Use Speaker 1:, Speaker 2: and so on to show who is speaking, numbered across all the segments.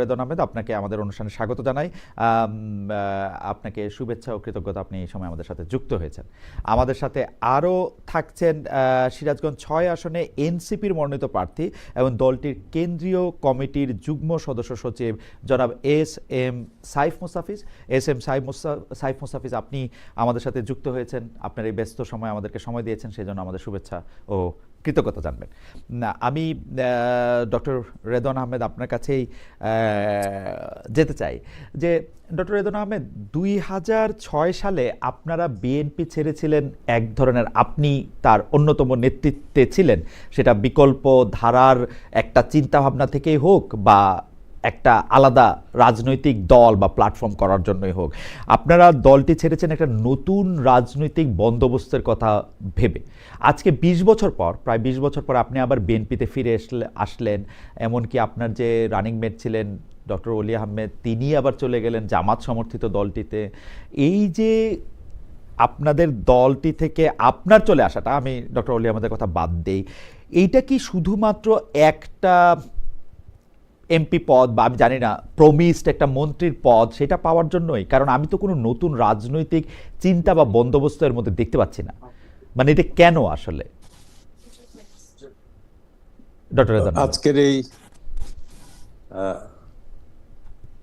Speaker 1: রেদন আহমেদ, আপনাকে আমাদের অনুষ্ঠানে স্বাগত জানাই। আপনাকে শুভেচ্ছা ও কৃতজ্ঞতা, আপনি এই সময় আমাদের সাথে যুক্ত হয়েছেন। আমাদের সাথে আরও থাকছেন সিরাজগঞ্জ ৬ আসনে এনসিপির মনোনীত প্রার্থী এবং দলটির কেন্দ্রীয় কমিটির যুগ্ম সদস্য সচিব জনাব এস এম সাইফ মুস্তাফিজ। আপনি আমাদের সাথে যুক্ত হয়েছেন, আপনার এই ব্যস্ত সময় আমাদেরকে সময় দিয়েছেন, সেই জন্য আমাদের শুভেচ্ছা ও কৃতজ্ঞতা জানবেন। আমি ডক্টর রেদন আহমেদ আপনার কাছেই যেতে চাই যে ডক্টর রেদন আহমেদ, ২০০৬ সালে আপনারা বিএনপি ছেড়েছিলেন এক ধরনের, আপনি তার অন্যতম নেতৃত্বে ছিলেন, সেটা বিকল্প ধারার একটা চিন্তাভাবনা থেকেই হোক বা একটা আলাদা রাজনৈতিক দল বা প্ল্যাটফর্ম করার জন্যই হোক, আপনারা দলটি ছেড়েছেন একটা নতুন রাজনৈতিক বন্দোবস্তের কথা ভেবে। আজকে ২০ বছর পর, প্রায় ২০ বছর পর আপনি আবার বিএনপিতে ফিরে আসলেন। এমনকি আপনার যে রানিং মেট ছিলেন ডক্টর অলি আহমেদ, তিনি আবার চলে গেলেন জামাত সমর্থিত দলটিতে। এই যে আপনাদের দলটি থেকে আপনার চলে আসাটা, আমি ডক্টর অলি আহমেদের কথা বাদ দেই, এইটা কি শুধুমাত্র একটা এমপি পদ বা আমি জানি না প্রমিসড একটা মন্ত্রীর পদ সেটা পাওয়ার জন্যই? কারণ আমি তো কোনো নতুন রাজনৈতিক চিন্তা বা বন্দোবস্তের মধ্যে দেখতে পাচ্ছি না। মানে এটা কেন আসলে? ডক্টর রেদন আহমেদ,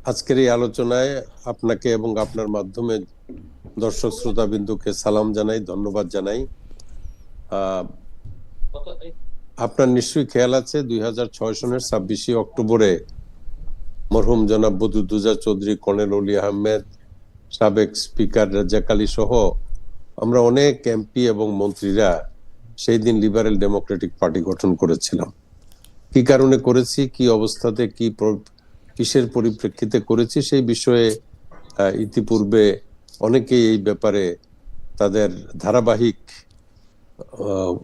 Speaker 2: আজকের এই আলোচনায় আপনাকে এবং আপনার মাধ্যমে দর্শক শ্রোতা বিন্দুকে সালাম জানাই, ধন্যবাদ জানাই। আপনার নিশ্চয়ই খেয়াল আছে ২০০৬ সনের ২৬শে অক্টোবরে মরহুম জনাব বদরুদ্দোজা চৌধুরী, কর্নেল অলি আহমেদ, সাবেক স্পিকার রাজ্জাক আলী সহ আমরা অনেক এমপি এবং মন্ত্রীরা সেই দিন লিবারেল ডেমোক্রেটিক পার্টি গঠন করেছিলাম। কি কারণে করেছি, কি অবস্থাতে, কিসের পরিপ্রেক্ষিতে করেছি, সেই বিষয়ে ইতিপূর্বে অনেকেই এই ব্যাপারে তাদের ধারাবাহিক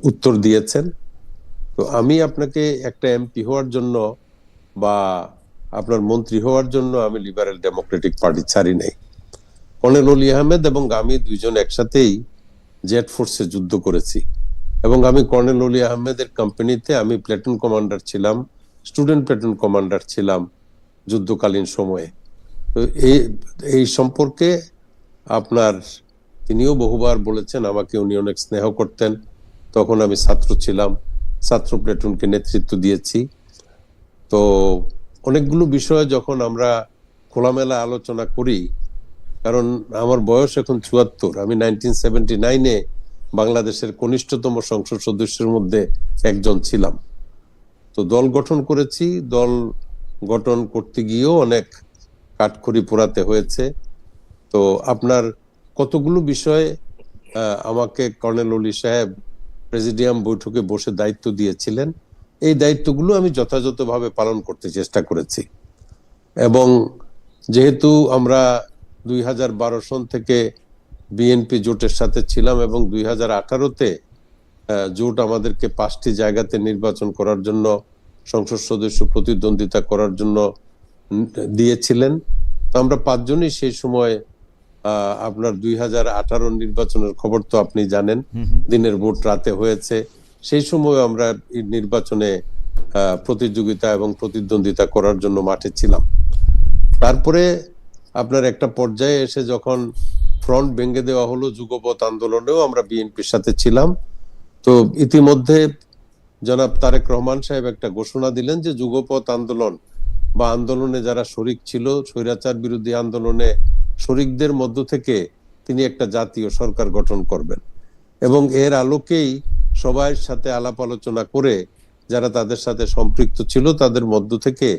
Speaker 2: উত্তর দিয়েছেন। তো আমি আপনাকে একটা এমপি হওয়ার জন্য বা আপনার মন্ত্রী হওয়ার জন্য আমি লিবারেল ডেমোক্রেটিক পার্টি ছাড়ি নাই। কর্নেল অলি আহমেদ এবং আমি দুইজন একসাথেই জেট ফোর্সে যুদ্ধ করেছি এবং আমি কর্নেল অলি আহমেদের কোম্পানিতে আমি প্ল্যাটুন কমান্ডার ছিলাম, স্টুডেন্ট প্ল্যাটুন কমান্ডার ছিলাম যুদ্ধকালীন সময়ে। তো এই সম্পর্কে আপনার তিনিও বহুবার বলেছেন, আমাকে উনি অনেক স্নেহ করতেন। তখন আমি ছাত্র ছিলাম, ছাত্র প্ল্যাটুনকে নেতৃত্ব দিয়েছি। তো অনেকগুলো বিষয় যখন আমরা খোলামেলা আলোচনা করি, কারণ আমার বয়স এখন ৭৪, আমি 1979-এ বাংলাদেশের কনিষ্ঠতম সংসদ সদস্যের মধ্যে একজন ছিলাম। তো দল গঠন করেছি, দল গঠন করতে গিয়েও অনেক কাঠখড়ি পোড়াতে হয়েছে। তো আপনার কতগুলো বিষয় আমাকে কর্নেল অলি সাহেব প্রেসিডিয়াম বৈঠকে বসে দায়িত্ব দিয়েছিলেন, এই দায়িত্বগুলো আমি যথাযথভাবে পালন করতে চেষ্টা করেছি। এবং যেহেতু আমরা ২০১২ সন থেকে বিএনপি জোটের সাথে ছিলাম এবং ২০১৮-তে জোট আমাদেরকে ৫টি জায়গাতে নির্বাচন করার জন্য, সংসদ সদস্য প্রতিদ্বন্দ্বিতা করার জন্য দিয়েছিলেন। তো আমরা ৫ জনই সেই সময় আপনার ২০১৮ নির্বাচনের খবর তো আপনি জানেন, দিনের ভোট রাতে হয়েছে। সেই সময় আমরা নির্বাচনে প্রতিযোগিতা এবং প্রতিদ্বন্দ্বিতা করার জন্য মাঠে ছিলাম। তারপরে আপনার একটা পর্যায়ে এসে যখন ফ্রন্ট ভেঙে দেওয়া হলো, যুগপৎ আন্দোলনেও আমরা বিএনপির সাথে ছিলাম। তো ইতিমধ্যে জনাব তারেক রহমান সাহেব একটা ঘোষণা দিলেন যে যুগপৎ আন্দোলন বা আন্দোলনে যারা শরিক ছিল, স্বৈরাচার বিরোধী আন্দোলনে শরিকদের মধ্য থেকে তিনি একটা জাতীয় সরকার গঠন করবেন এবং এর আলোকেই সবার সাথে আলাপ আলোচনা করে যারা তাদের সাথে সম্পৃক্ত ছিল তাদের মধ্য থেকে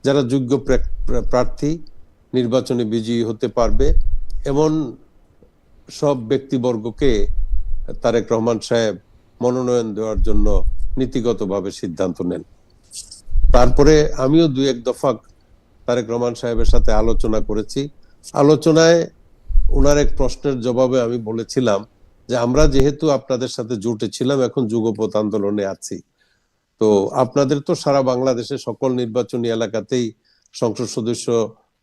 Speaker 2: যারা যোগ্য প্রার্থী নির্বাচনে বিজয়ী হতে পারবে এমন সব ব্যক্তিবর্গকে তারেক রহমান সাহেব মনোনয়ন দেওয়ার জন্য নীতিগতভাবে সিদ্ধান্ত নেন। তারপরে আমিও ২-১ দফা তারেক রহমান সাহেবের সাথে আলোচনা করেছি। আলোচনায় ওনার এক প্রশ্নের জবাবে আমি বলেছিলাম যে আমরা যেহেতু আপনাদের সাথে জোটে ছিলাম, এখন যুগপৎ আন্দোলনে আছি, তো আপনাদের তো সারা বাংলাদেশে সকল নির্বাচনী এলাকাতেই সংসদ সদস্য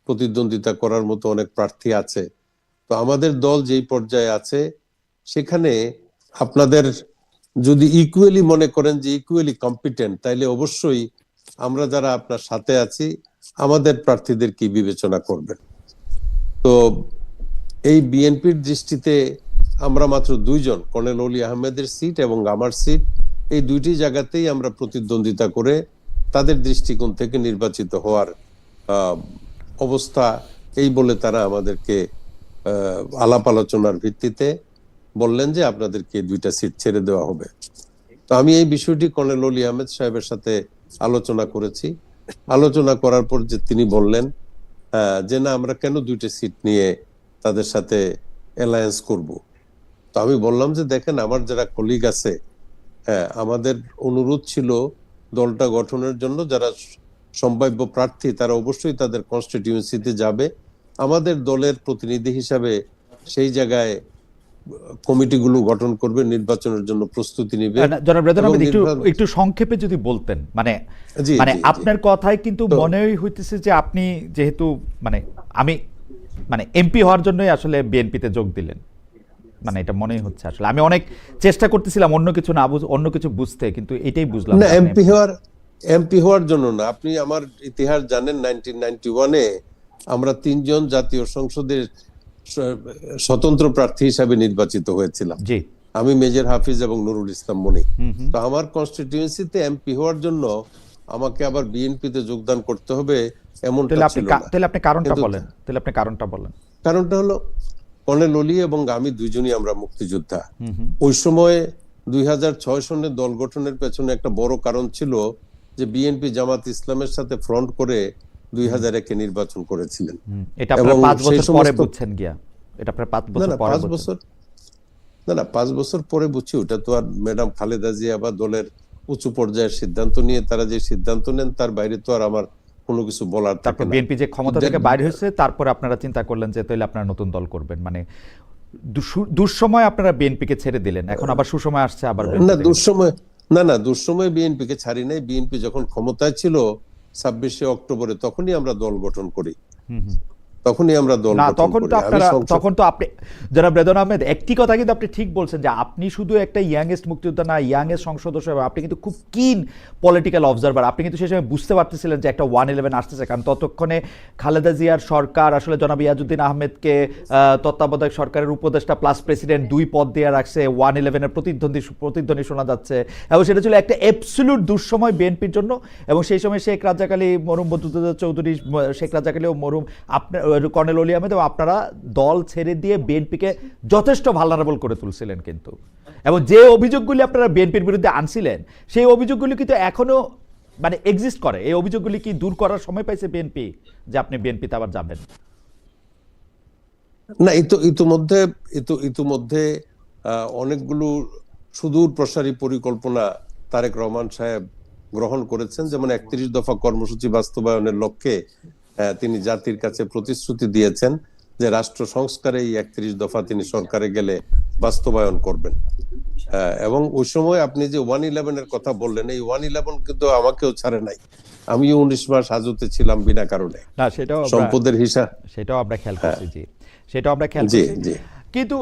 Speaker 2: প্রতিদ্বন্দ্বিতা করার মতো অনেক প্রার্থী আছে। তো আমাদের দল যেই পর্যায়ে আছে সেখানে আপনাদের যদি ইকুয়ালি মনে করেন যে ইকুয়ালি কম্পিটেন্ট, তাইলে অবশ্যই আমরা যারা আপনার সাথে আছি আমাদের প্রার্থীদের কি বিবেচনা করবেন। তো এই বিএনপির দৃষ্টিতে আমরা মাত্র দুইজন, কর্নেল অলি আহমেদের সিট এবং আমার সিট, এই দুইটি জায়গাতেই আমরা প্রতিদ্বন্দ্বিতা করে তাদের দৃষ্টিকোণ থেকে নির্বাচিত হওয়ার অবস্থা এই বলে তারা আমাদেরকে আলাপ আলোচনার ভিত্তিতে বললেন যে আপনাদেরকে 2টা সিট ছেড়ে দেওয়া হবে। তো আমি এই বিষয়টি কর্নেল অলি আহমেদ সাহেবের সাথে আলোচনা করেছি। আলোচনা করার পর যে তিনি বললেন যে না, আমরা কেন 2টা সিট নিয়ে তাদের সাথে অ্যালায়েন্স করব। তো আমি বললাম যে দেখেন, আমার যারা কলিগ আছে, আমাদের অনুরোধ ছিল দলটা গঠনের জন্য যারা সম্ভাব্য প্রার্থী তারা অবশ্যই তাদের কনস্টিটিউয়েন্সিতে যাবে, আমাদের দলের প্রতিনিধি হিসাবে সেই জায়গায় কমিটিগুলো গঠন করবে, নির্বাচনের জন্য প্রস্তুতি নেবে।
Speaker 1: জনাব রেদওয়ান আহমেদ, একটু সংক্ষেপে যদি বলতেন, মানে আপনার কথায় কিন্তু মনেই হইতেছে যে আপনি যেহেতু আমি এমপি হওয়ার জন্যই আসলে বিএনপিতে যোগ দিলেন, মানে এটা মনেই হচ্ছে। আসলে আমি অনেক চেষ্টা করতেছিলাম অন্য কিছু না অন্য কিছু বুঝতে, কিন্তু এটাই বুঝলাম
Speaker 2: না। এমপি হওয়ার জন্য না। আপনি আমার ইতিহাস জানেন, 1991-এ আমরা 3 জন জাতীয় সংসদের স্বতন্ত্র প্রার্থী হিসাবে নির্বাচিত হয়েছিলাম।
Speaker 1: জি,
Speaker 2: আমি মেজর হাফিজ এবং নুরুল ইসলাম মনি। তো আমার কনস্টিটিউয়েন্সিতে এমপি হওয়ার জন্য আমাকে আবার বিএনপিতে যোগদান করতে হবে এমনটা ছিল না।
Speaker 1: তাহলে আপনি কারণটা বলেন। কারণটা
Speaker 2: হলো কর্নেল অলি এবং আমি দুইজনই আমরা মুক্তিযোদ্ধা। ওই সময় 2006 সনে দল গঠনের পেছনে একটা বড় কারণ ছিল যে বিএনপি জামাত ইসলামের সাথে ফ্রন্ট করে 2001-এ নির্বাচন করেছিলেন।
Speaker 1: এটা আপনারা 5 বছর পরে বুঝছেন গিয়া? এটা আপনারা 5 বছর পরে?
Speaker 2: 5 বছর না, 5 বছর পরে বুঝছি। ওটা তো আর ম্যাডাম খালেদা জিয়া বা দলের উঁচু পর্যায়ের সিদ্ধান্ত নিয়ে তারা যে সিদ্ধান্ত নেন তার বাইরে তো আর আমার কোনো কিছু বলার থাকে না।
Speaker 1: তারপর বিএনপি যে ক্ষমতা থেকে বাইরে হয়েছে, তারপরে আপনারা চিন্তা করলেন যে তাহলে আপনারা নতুন দল করবেন, মানে দুঃসময় আপনারা বিএনপিকে ছেড়ে দিলেন, এখন আবার সুসময় আসছে আবার
Speaker 2: না, দুঃসময় বিএনপিকে ছাড়ি নাই। বিএনপি যখন ক্ষমতায় ছিল 26শে অক্টোবরে, তখনই আমরা দল গঠন করি। তখন
Speaker 1: তো আপনি জনাব রেদওয়ান আহমেদ একটি কথা কিন্তু আপনি ঠিক বলছেন যে আপনি শুধু একটা ইয়াংয়েস্ট মুক্তিযোদ্ধা না, ইয়াংয়েস্ট সংসদ সদস্য, আপনি কিন্তু খুব কিন পলিটিক্যাল অবজারভার। আপনি কিন্তু সেই সময় বুঝতে পারতেছিলেন যে একটা 111 আসতেছে, কারণ ততক্ষণে খালেদা জিয়ার সরকার আসলে জনাব ইয়াজউদ্দিন আহমেদকে তত্ত্বাবধায়ক সরকারের উপদেষ্টা প্লাস প্রেসিডেন্ট 2 পদ দিয়ে রাখছে। 111-এর প্রতিধ্বনি শোনা যাচ্ছে, এবং সেটা ছিল একটা অ্যাবসলিউট দুঃসময় বিএনপির জন্য। এবং সেই সময় শেখ রাজ্জাক আলী, মরহুম বদরুদ্দোজা চৌধুরী, শেখ রাজ্জাক আলী ও মরহুম আপনার কর্নেল অলি আহমেদ, আপনারা দল ছেড়ে দিয়ে বিএনপিকে যথেষ্ট ভালনারেবল করে তুলছিলেন কিন্তু। এবং যে অভিযোগগুলি আপনারা বিএনপির বিরুদ্ধে আনছিলেন, সেই অভিযোগগুলি কিন্তু এখনো এক্সিস্ট করে। এই অভিযোগগুলি কি দূর করার সময় পাইছে বিএনপি, যে আপনি বিএনপিতে আবার যাবেন?
Speaker 2: না, ইতিমধ্যে অনেকগুলো সুদূর প্রসারী পরিকল্পনা তারেক রহমান সাহেব গ্রহণ করেছেন। যেমন 31 দফা কর্মসূচি বাস্তবায়নের লক্ষ্যে তিনি জাতির কাছে প্রতিশ্রুতি দিয়েছেন যে রাষ্ট্র সংস্কারে এই 31 দফা তিনি সরকারে গেলে বাস্তবায়ন করবেন। এবং ওই সময় আপনি যে 111-এর কথা বললেন, এই 111 কিন্তু আমাকেও ছাড়ে নাই। আমিও 19 মাস হাজতে ছিলাম বিনা কারণে।
Speaker 1: না, সেটাও
Speaker 2: সম্পদের হিসাব,
Speaker 1: সেটাও আমরা খেয়াল করছি। জি, সেটাও আমরা খেয়াল করছি। কিন্তু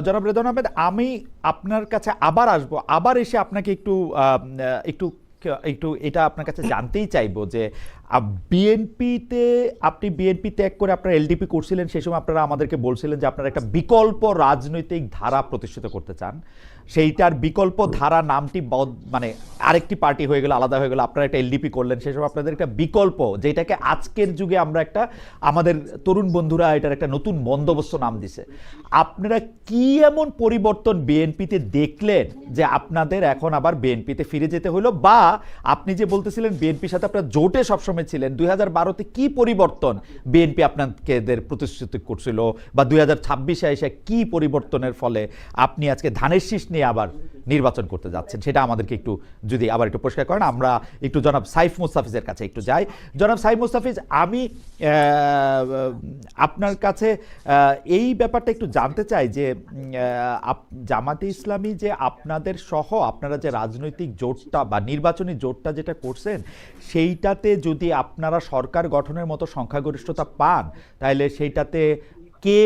Speaker 1: জনাব রেদওয়ান আহমেদ, আমি আপনার কাছে আবার আসবো, আবার এসে আপনাকে একটু এটা আপনার কাছে জানতেই চাইবো যে আপনি বিএনপি ত্যাগ করে আপনারা এলডিপি করছিলেন। সেই সময় আপনারা আমাদেরকে বলছিলেন যে আপনারা একটা বিকল্প রাজনৈতিক ধারা প্রতিষ্ঠিত করতে চান। সেইটার বিকল্প ধারা নামটি আরেকটি পার্টি হয়ে গেল, আলাদা হয়ে গেল। আপনারা একটা এলডিপি করলেন, সেই সময় আপনাদের একটা বিকল্প, যেটাকে আজকের যুগে আমরা আমাদের তরুণ বন্ধুরা এটার একটা নতুন বন্দোবস্ত নাম দিছে। আপনারা কি এমন পরিবর্তন বিএনপিতে দেখলেন যে আপনাদের এখন আবার বিএনপিতে ফিরে যেতে হলো? বা আপনি যে বলতেছিলেন বিএনপির সাথে আপনারা জোটে সবসময় ছিলেন, 2012-তে কি পরিবর্তন বিএনপি আপনাদের প্রতিশ্রুতি করছিল, বা 2026-এ এসে কি পরিবর্তনের ফলে আপনি আজকে ধানের শীষ নিয়ে আবার নির্বাচন করতে যাচ্ছেন, সেটা আমাদেরকে যদি আবার একটু পরিষ্কার করেন। আমরা একটু জনাব সাইফ মুস্তাফিজের কাছে একটু যাই। জনাব সাইফ মুস্তাফিজ, আমি আপনার কাছে এই ব্যাপারটা একটু জানতে চাই যে জামাতে ইসলামী যে আপনাদের সহ আপনারা যে রাজনৈতিক জোটটা বা নির্বাচনী জোটটা যেটা করছেন, সেইটাতে যদি আপনারা সরকার গঠনের মতো সংখ্যাগরিষ্ঠতা পান, তাহলে সেইটাতে কে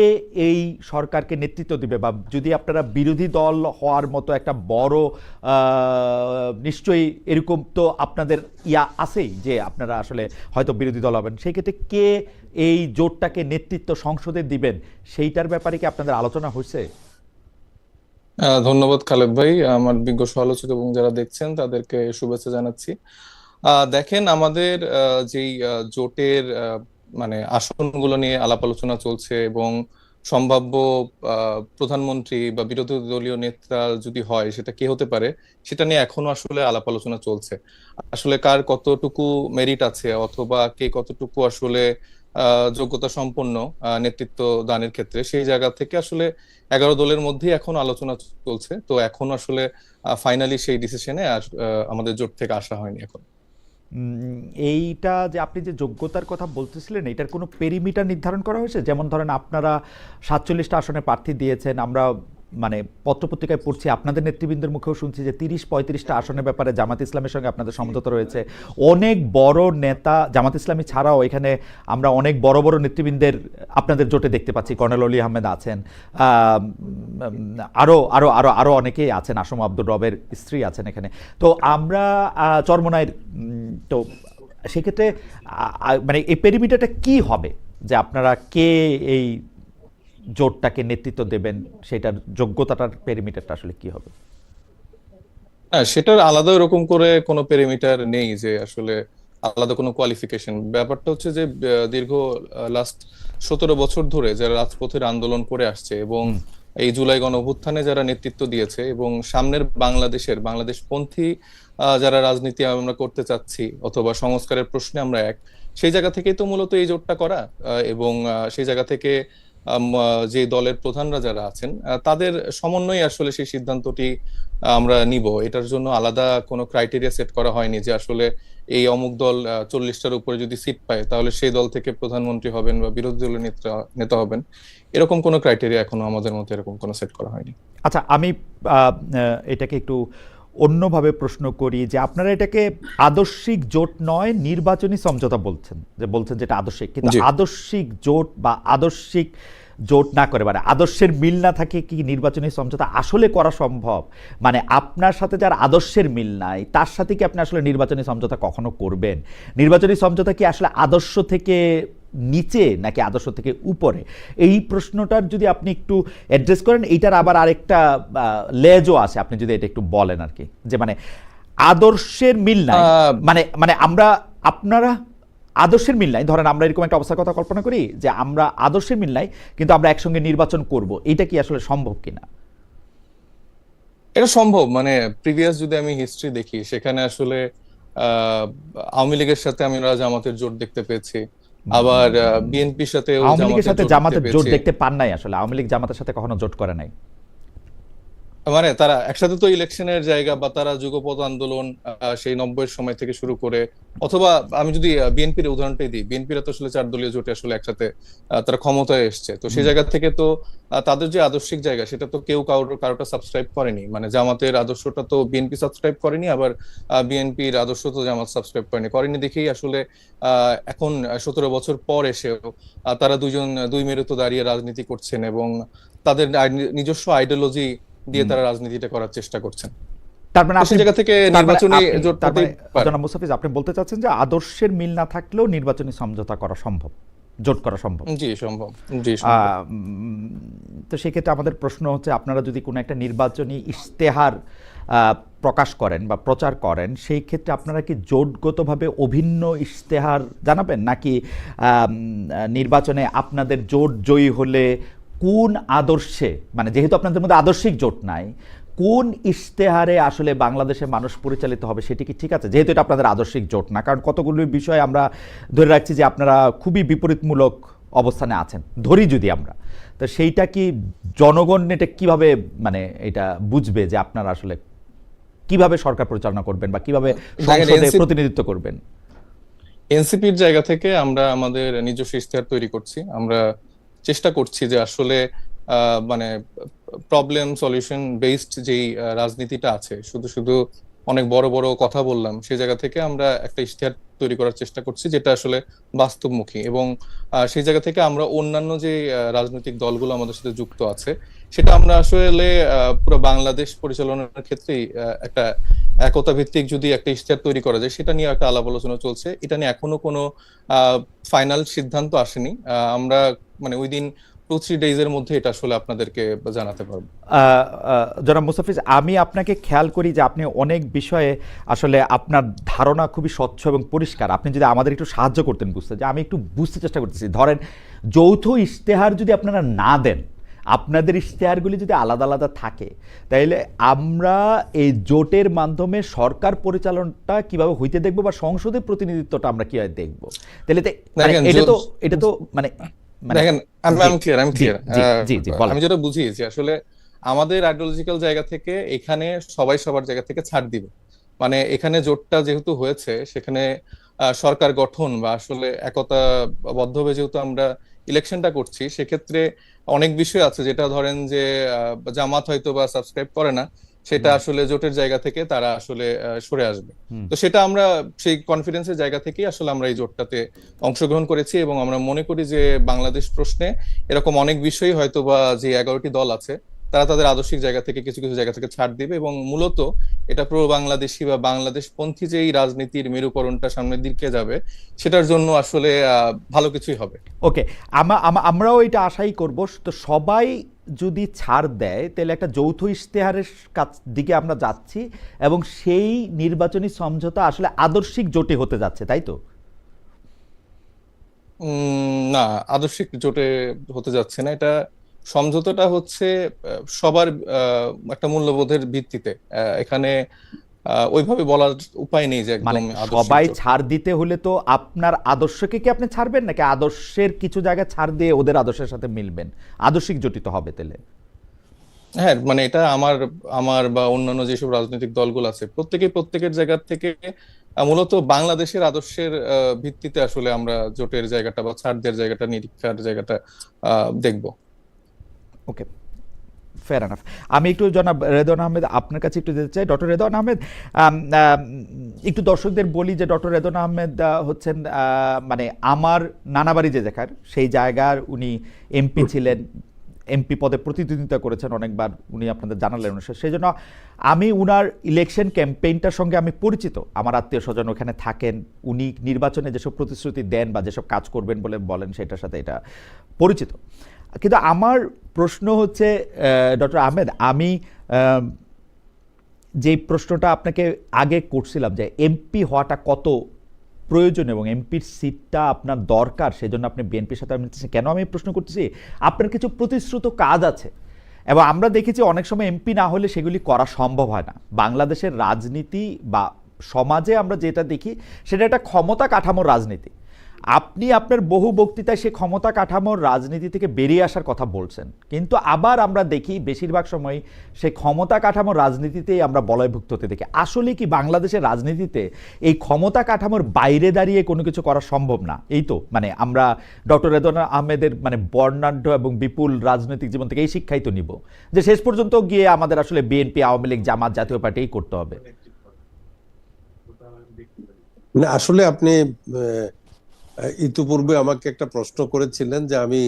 Speaker 1: এই সরকারকে নেতৃত্ব দিবে, বা যদি আপনারা বিরোধী দল হওয়ার মতো একটা বড় নিশ্চয়ই এরকম তো আপনাদের আছেই যে আপনারা আসলে হয়তো বিরোধী দল হবেন, সেই ক্ষেত্রে কে এই জোটটাকে নেতৃত্ব সংসদে দিবেন সেইটার ব্যাপারে কি আপনাদের আলোচনা হয়েছে?
Speaker 3: ধন্যবাদ খালেদ ভাই, আমার বিজ্ঞ সমালোচক এবং যারা দেখছেন তাদেরকে শুভেচ্ছা জানাচ্ছি। দেখেন, আমাদের যেই জোটের মানে আসনগুলো নিয়ে আলাপ আলোচনা চলছে এবং সম্ভাব্য প্রধানমন্ত্রী বা বিরোধী দলীয় নেতা যদি হয় সেটা কে হতে পারে সেটা নিয়ে এখনো আসলে আলাপ আলোচনা চলছে। আসলে কার কতটুকু মেরিট আছে অথবা কে কতটুকু আসলে যোগ্যতা সম্পন্ন নেতৃত্ব দানের ক্ষেত্রে, সেই জায়গা থেকে আসলে 11 দলের মধ্যেই এখন আলোচনা চলছে। তো এখন আসলে ফাইনালি সেই ডিসিশনে আমাদের জোট থেকে আসা হয়নি এখন।
Speaker 1: এইটা যে আপনি যে যোগ্যতার কথা বলতেছিলেন, এটার কোনো পেরিমিটার নির্ধারণ করা হয়েছে? যেমন ধরেন আপনারা 47টা আসনে প্রার্থী দিয়েছেন, আমরা মানে পত্রপত্রিকায় পড়ছি, আপনাদের নেতৃবৃন্দের মুখেও শুনছি যে 30-35টা আসনের ব্যাপারে জামাত ইসলামের সঙ্গে আপনাদের সমঝোতা রয়েছে। অনেক বড় নেতা, জামাত ইসলামী ছাড়াও এখানে আমরা অনেক বড় বড় নেতৃবৃন্দের আপনাদের জোটে দেখতে পাচ্ছি। কর্নেল অলি আহমেদ আছেন, আরও আরও আরও আরও অনেকেই আছেন, আসম আব্দুর রবের স্ত্রী আছেন এখানে। তো আমরা চরমনাইয়ের তো সেক্ষেত্রে মানে এই পেরিমিটারটা কি হবে, যে আপনারা কে এই জোটটাকে নেতৃত্ব দেবেন, সেটার যোগ্যতাটার পেরিমিটারটা আসলে কি হবে?
Speaker 3: হ্যাঁ, সেটার আলাদা এরকম করে কোনো পেরিমিটার নেই যে আসলে আলাদা কোনো কোয়ালিফিকেশন। ব্যাপারটা হচ্ছে যে দীর্ঘ লাস্ট 17 বছর ধরে যারা রাজপথের আন্দোলন করে আসছে এবং এই জুলাই গণ অভ্যুত্থানে যারা নেতৃত্ব দিয়েছে এবং সামনের বাংলাদেশপন্থী যারা রাজনীতি আমরা করতে চাচ্ছি অথবা সংস্কারের প্রশ্নে আমরা সেই জায়গা থেকেই তো মূলত এই জোটটা করা। এবং সেই জায়গা থেকে যে দলের প্রধানরা যারা আছেন তাদের সমন্বয়ে আসলে সেই সিদ্ধান্তটি আমরা নিব। এটার জন্য আলাদা কোনো ক্রাইটেরিয়া সেট করা হয়নি যে আসলে এই অমুক দল 40টার উপরে যদি সিট পায় তাহলে সেই দল থেকে প্রধানমন্ত্রী হবেন বা বিরোধী দলের নেতা হবেন। এরকম কোনো ক্রাইটেরিয়া এখনো আমাদের মধ্যে এরকম কোনো সেট করা হয়নি।
Speaker 1: আচ্ছা, আমি এটাকে একটু অন্যভাবে প্রশ্ন করি, যে আপনারা এটাকে আদর্শিক জোট নয় নির্বাচনী সমঝোতা বলছেন, যেটা আদর্শিক, কিন্তু আদর্শিক জোট বা আদর্শিক জোট না করে, মানে আদর্শের মিল না থাকে কি নির্বাচনী সমঝোতা আসলে করা সম্ভব? মানে আপনার সাথে যার আদর্শের মিল নাই তার সাথে কি আপনি আসলে নির্বাচনী সমঝোতা কখনো করবেন? নির্বাচনী সমঝোতা কি আসলে আদর্শ থেকে নিচে নাকি আদর্শ থেকে উপরে? এই প্রশ্নটার যদি আপনি একটু অ্যাড্রেস করেন, এইটার আবার আরেকটা লেজও আছে, আপনি যদি এটা একটু বলেন আর কি, যে মানে আদর্শের মিল নাই, মানে আপনারা আদর্শের মিল নাই, ধরেন আমরা এরকম একটা অবস্থার কথা কল্পনা করি যে আমরা আদর্শের মিল নাই কিন্তু আমরা একসঙ্গে নির্বাচন করব, এটা কি আসলে সম্ভব কিনা?
Speaker 3: এটা সম্ভব। মানে প্রিভিয়াস যদি আমি হিস্ট্রি দেখি সেখানে আসলে আওয়ামী লীগের সাথে আমরা জামাতের জোট দেখতে পেয়েছি, আবার বিএনপির সাথে
Speaker 1: আওয়ামী লীগের সাথে জামাতের জোট দেখতে পান নাই, আসলে আওয়ামী লীগ জামাতের সাথে কখনো জোট করে নাই।
Speaker 3: মানে তারা একসাথে তো ইলেকশনের জায়গা বা তারা যুগপৎ আন্দোলন সেই 90-এর সময় থেকে শুরু করে, অথবা আমি যদি বিএনপির উদাহরণটাই দিই, বিএনপিরা তো আসলে 4 দলীয় জোটে আসলে একসাথে তারা ক্ষমতায় এসছে। তো সেই জায়গা থেকে তো তাদের যে আদর্শিক জায়গা সেটা তো কেউ কারোটা সাবস্ক্রাইব করেনি। মানে জামাতের আদর্শটা তো বিএনপি সাবস্ক্রাইব করেনি, আবার বিএনপির আদর্শ তো জামাত সাবস্ক্রাইব করেনি দেখেই আসলে এখন 17 বছর পর এসেও তারা দুই মেরুতে দাঁড়িয়ে রাজনীতি করছেন এবং তাদের নিজস্ব আইডিওলজি দিয়ে তারা রাজনীতিটা করার চেষ্টা করছেন।
Speaker 1: তার মানে
Speaker 3: সেই জায়গা থেকে নির্বাচনী জোটটাতে
Speaker 1: জনাব মুস্তাফিজ আপনি বলতে চাচ্ছেন যে আদর্শের মিল না থাকলেও নির্বাচনী সমঝোতা করা সম্ভব, জোট করা সম্ভব?
Speaker 3: জি সম্ভব।
Speaker 1: তো সেক্ষেত্রে আমাদের প্রশ্ন হচ্ছে, আপনারা যদি কোনো একটা নির্বাচনী ইশতেহার প্রকাশ করেন বা প্রচার করেন, সেই ক্ষেত্রে আপনারা কি জোটগতভাবে অভিন্ন ইশতেহার জানাবেন, নাকি নির্বাচনে আপনাদের জোট জয়ী হলে কোন আদর্শে, মানে যেহেতু আপনাদের মধ্যে আদর্শিক জোট নাই, কোন ইশতেহারে আসলে বাংলাদেশের মানুষ পরিচালিত হবে সেটি কি ঠিক আছে, যেহেতু এটা আপনাদের আদর্শিক জোট না? কারণ কতগুলো বিষয় আমরা ধরে রাখছি যে আপনারা খুবই বিপরীতমূলক অবস্থানে আছেন, ধরি যদি আমরা, তো সেইটা কি জনগণ এটা কিভাবে মানে এটা বুঝবে যে আপনারা আসলে কিভাবে সরকার পরিচালনা করবেন বা কিভাবে সংসদে প্রতিনিধিত্ব করবেন?
Speaker 3: এনসিপির জায়গা থেকে আমরা আমাদের নিজস্ব ইশতেহার তৈরি করছি। আমরা চেষ্টা করছি যে আসলে মানে প্রবলেম সলিউশন বেসড যেই রাজনীতিটা আছে, শুধু অনেক বড় বড় কথা বললাম, সেই জায়গা থেকে আমরা একটা ইশতেহার তৈরি করার চেষ্টা করছি, যেটা আসলে বাস্তবমুখী। এবং সেই জায়গা থেকে আমরা অন্যান্য যে রাজনৈতিক দলগুলো আমাদের সাথে যুক্ত আছে, সেটা আমরা আসলে পুরো বাংলাদেশ পরিচালনার ক্ষেত্রেই একটা একতা ভিত্তিক যদি একটা ইশতেহার তৈরি করা যায়, সেটা নিয়ে একটা আলাপ আলোচনা চলছে। এটা নিয়ে এখনো কোনো ফাইনাল সিদ্ধান্ত আসেনি। আমরা মানে ওই দিন 2-3 ডেজের মধ্যে এটা আসলে আপনাদেরকে জানাতে পারবো।
Speaker 1: জনাব মুস্তাফিজ, আমি আপনাকে খেয়াল করি যে আপনি অনেক বিষয়ে আসলে আপনার ধারণা খুবই স্বচ্ছ এবং পরিষ্কার। আপনি যদি আমাদের একটু সাহায্য করতেন বুঝতে, যে আমি একটু বুঝতে চেষ্টা করতেছি, ধরেন যৌথ ইশতেহার যদি আপনারা না দেন, আপনাদের ইশতেহারগুলি যদি আলাদা আলাদা থাকে, তাইলে আমরা এই জোটের মাধ্যমে সরকার পরিচালনাটা কিভাবে হইতে দেখবো, বা সংসদের প্রতিনিধিত্বটা আমরা কিভাবে দেখবো? তাহলে এটা তো মানে
Speaker 3: দেখেন, আমি ক্লিয়ার
Speaker 1: বলেন।
Speaker 3: আমি যেটা বুঝি যে আসলে আমাদের আইডিওলজিক্যাল জায়গা থেকে এখানে সবাই সবার জায়গা থেকে ছাড় দিবে। মানে এখানে জোটটা যেহেতু হয়েছে, সেখানে সরকার গঠন বা আসলে একতাবদ্ধভাবে যেহেতু আমরা ইলেকশনটা করছি, সেক্ষেত্রে অনেক বিষয় আছে যেটা ধরেন যে জামাত হয়তো বা সাবস্ক্রাইব করে না, সেটা আসলে জোটের জায়গা থেকে তারা আসলে সরে আসবে। তো সেটা আমরা সেই কনফিডেন্সের জায়গা থেকেই আসলে আমরা এই জোটটাতে অংশগ্রহণ করেছি, এবং আমরা মনে করি যে বাংলাদেশ প্রশ্নে এরকম অনেক বিষয় হয়তো বা যে 11টি দল আছে, তারা তাদের আদর্শিক জায়গা থেকে কিছু কিছু জায়গা থেকে ছাড় দিবে, এবং মূলত এটা প্রো বাংলাদেশি বা বাংলাদেশপন্থী যেই রাজনীতির মেরুকরণটা সামনের দিকে যাবে, সেটার জন্য আসলে ভালো কিছুই হবে।
Speaker 1: ওকে, আমরাও এটা আশাই করব। তো সবাই যদি ছাড় দেয়, তাহলে একটা যৌথ ইশতেহারের দিকে আমরা যাচ্ছি, এবং সেই নির্বাচনী সমঝোতা আসলে আদর্শিক জোটে হতে যাচ্ছে, তাই তো?
Speaker 3: না, আদর্শিক জোটে হতে যাচ্ছে না। এটা সমঝোতাটা হচ্ছে সবার একটা মূল্যবোধের ভিত্তিতে। এখানে ওইভাবে বলার উপায় নেই যে
Speaker 1: মানে
Speaker 3: একদম আদর্শিক
Speaker 1: সবাই
Speaker 3: জোট।
Speaker 1: ছাড় দিতে হলে তো আপনার আদর্শকে কি আপনি ছাড়বেন, নাকি আদর্শের কিছু জায়গায় ছাড় দিয়ে ওদের আদর্শের সাথে মিলবেন? আদর্শিক জোটই তো হবে তাহলে।
Speaker 3: হ্যাঁ, মানে এটা আমার আমার বা অন্যান্য যেসব রাজনৈতিক দলগুলো আছে, প্রত্যেকের জায়গা থেকে মূলত বাংলাদেশের আদর্শের ভিত্তিতে আসলে আমরা জোটের জায়গাটা বা ছাড় দেওয়ার জায়গাটা, নিরীক্ষার জায়গাটা দেখবো।
Speaker 1: ওকে, ফেয়ার এনাফ। আমি একটু জনাব রেদওয়ান আহমেদ আপনার কাছে একটু যেতে চাই। ডক্টর রেদওয়ান আহমেদ, একটু দর্শকদের বলি যে ডক্টর রেদওয়ান আহমেদ হচ্ছেন মানে আমার নানাবাড়ি যে জায়গার, সেই জায়গার উনি এমপি ছিলেন, এমপি পদে প্রতিদ্বন্দ্বিতা করেছেন অনেকবার, উনি আপনাদের জানালেন অনুসারে। সেই জন্য আমি উনার ইলেকশন ক্যাম্পেইনটার সঙ্গে আমি পরিচিত। আমার আত্মীয় স্বজন ওখানে থাকেন, উনি নির্বাচনে যেসব প্রতিশ্রুতি দেন বা যেসব কাজ করবেন বলে বলেন, সেটার সাথে এটা পরিচিত। কিন্তু আমার প্রশ্ন হচ্ছে ডক্টর আহমেদ, আমি যে প্রশ্নটা আপনাকে আগে করছিলাম যে এমপি হওয়াটা কত প্রয়োজন এবং এমপির সিটটা আপনার দরকার, সেজন্য আপনি বিএনপির সাথে মিলতেছেন, কেন আমি প্রশ্ন করতেছি? আপনার কিছু প্রতিশ্রুত কাজ আছে, এবং আমরা দেখেছি অনেক সময় এমপি না হলে সেগুলি করা সম্ভব হয় না। বাংলাদেশের রাজনীতি বা সমাজে আমরা যেটা দেখি, সেটা একটা ক্ষমতা কাঠামোর রাজনীতি। আপনি আপনার বহু বক্তৃতায় সেই ক্ষমতা কাঠামোর রাজনীতি থেকে বেরিয়ে আসার কথা বলছেন, কিন্তু আবার আমরা দেখি বেশিরভাগ সময় সেই ক্ষমতা কাঠামোর রাজনীতিতেই আমরা বলয়ভুক্ত হতে দেখি। আসলে কি বাংলাদেশের রাজনীতিতে এই ক্ষমতা কাঠামোর বাইরে দাঁড়িয়ে কোনো কিছু করা সম্ভব না? এই তো মানে আমরা ডক্টর রেদওয়ান আহমেদের মানে বর্ণাঢ্য এবং বিপুল রাজনৈতিক জীবন থেকে এই শিক্ষাই তো নিব যে শেষ পর্যন্ত গিয়ে আমাদের আসলে বিএনপি, আওয়ামী লীগ, জামাত, জাতীয় পার্টিই করতে হবে।
Speaker 2: না, আসলে আপনি ইতিপূর্বে আমাকে একটা প্রশ্ন করেছিলেন যে আমি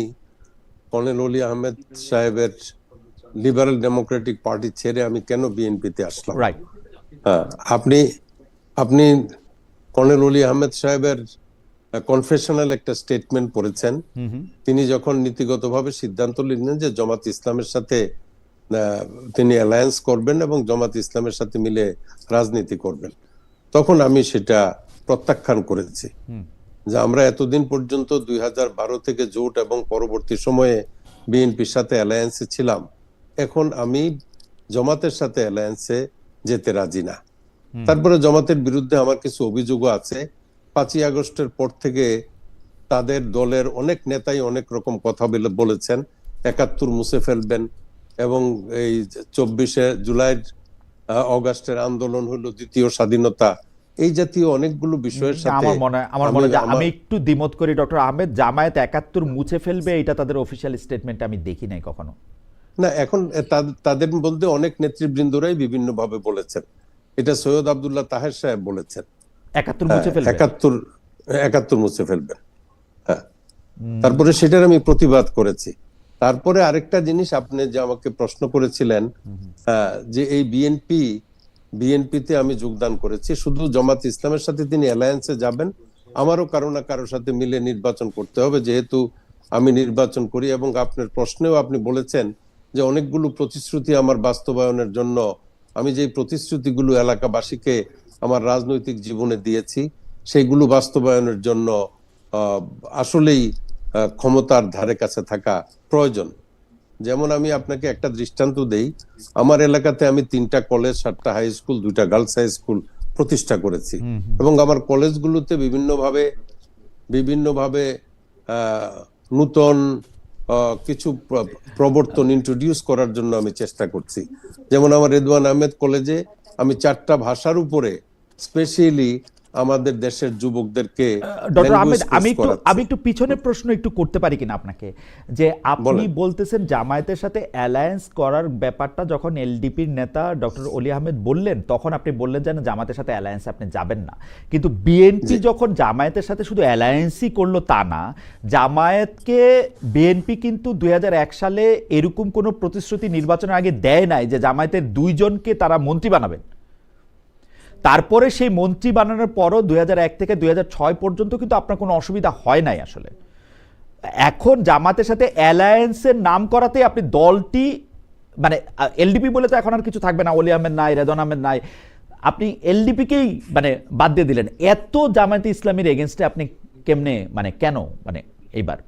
Speaker 2: কর্নেল অলি আহমেদ সাহেবের লিবারেল ডেমোক্রেটিক পার্টি ছেড়ে আমি কেন বিএনপিতে আসলাম।
Speaker 1: রাইট।
Speaker 2: হ্যাঁ, আপনি কর্নেল অলি আহমেদ সাহেবের কনফেশনাল একটা স্টেটমেন্ট পড়েছেন। তিনি যখন নীতিগতভাবে সিদ্ধান্ত নিলেন যে জামাত ইসলামের সাথে তিনি অ্যালায়েন্স করবেন এবং জামাত ইসলামের সাথে মিলে রাজনীতি করবেন, তখন আমি সেটা প্রত্যাখ্যান করেছি যে আমরা এতদিন পর্যন্ত 2012 থেকে জোট এবং পরবর্তী সময়ে বিএনপির সাথে অ্যালায়েন্সে ছিলাম, এখন আমি জামাতের সাথে অ্যালায়েন্সে যেতে রাজি না। তারপরে জামাতের বিরুদ্ধে আমার কিছু অভিযোগও আছে। 5ই আগস্টের পর থেকে তাদের দলের অনেক নেতাই অনেক রকম কথা বলেছেন, 71 মুছে ফেলবেন, এবং এই 24শে জুলাই অগাস্টের আন্দোলন হলো দ্বিতীয় স্বাধীনতা, এই জাতীয় অনেকগুলো বিষয়ের সাথে
Speaker 1: আমার মনে হয় আমি একটু দ্বিমত করি ডক্টর আহমেদ। জামায়াত 71 মুছে ফেলবে, এটা তাদের অফিসিয়াল স্টেটমেন্ট আমি দেখি নাই কখনো।
Speaker 2: না, এখন তাদের বলতে অনেক নেতৃবৃন্দরাই বিভিন্ন ভাবে বলেছেন। এটা সৈয়দ আব্দুল্লাহ তাহের সাহেব বলেছেন
Speaker 1: 71 মুছে ফেলবে।
Speaker 2: 71 মুছে ফেলবেন। হ্যাঁ, তারপরে সেটার আমি প্রতিবাদ করেছি। তারপরে আরেকটা জিনিস আপনি যে আমাকে প্রশ্ন করেছিলেন, যে এই বিএনপিতে আমি যোগদান করেছি, শুধু জামাত ইসলামের সাথে তিনি অ্যালায়েন্সে যাবেন, আমারও কারো না কারোর সাথে মিলে নির্বাচন করতে হবে, যেহেতু আমি নির্বাচন করি। এবং আপনার প্রশ্নেও আপনি বলেছেন যে অনেকগুলো প্রতিশ্রুতি আমার বাস্তবায়নের জন্য, আমি যে প্রতিশ্রুতিগুলো এলাকাবাসীকে আমার রাজনৈতিক জীবনে দিয়েছি সেইগুলো বাস্তবায়নের জন্য আসলেই ক্ষমতার ধারে কাছে থাকা প্রয়োজন। যেমন আমি আপনাকে একটা দৃষ্টান্ত দেই, আমার এলাকাতে আমি 3টা কলেজ, 7টা হাই স্কুল, 2টা গার্লস হাই স্কুল প্রতিষ্ঠা করেছি, এবং আমার কলেজগুলোতে বিভিন্নভাবে নূতন কিছু প্রবর্তন ইন্ট্রোডিউস করার জন্য আমি চেষ্টা করছি। যেমন আমার রেদওয়ান আহমেদ কলেজে আমি 4টা ভাষার উপরে স্পেশালি আমাদের দেশের যুবকদেরকে
Speaker 1: ডক্টর আহমেদ, আমি একটু পিছনের প্রশ্ন একটু করতে পারি কিনা আপনাকে, যে আপনি বলতেছেন জামায়াতের সাথে অ্যালায়েন্স করার ব্যাপারটা যখন এলডিপির নেতা ডক্টর ওলি আহমেদ বললেন, তখন আপনি বললেন যে জামায়াতের সাথে অ্যালায়েন্সে আপনি যাবেন না। কিন্তু বিএনপি যখন জামায়াতের সাথে শুধু অ্যালায়েন্সই করলো তা না, জামায়াতকে বিএনপি কিন্তু 2001 সালে এরকম কোনো প্রতিশ্রুতি নির্বাচনের আগে দেয় নাই যে জামায়াতের 2 জনকে তারা মন্ত্রী বানাবেন। তারপরে সেই মন্ত্রী বানানোর পরও 2001 থেকে 2006 পর্যন্ত কিন্তু আপনার কোনো অসুবিধা হয় নাই আসলে। এখন জামাতের সাথে অ্যালায়েন্সের নাম করাতে আপনি দলটি, মানে এলডিপি বলে তো এখন আর কিছু থাকবে না, ওলি আহমেদ নাই, রেদওয়ান আহমেদ নাই, আপনি এলডিপিকেই মানে বাদ দিয়ে দিলেন। এত জামায়াতে ইসলামীর এগেনস্টে আপনি কেমনে, মানে কেন, মানে এইবার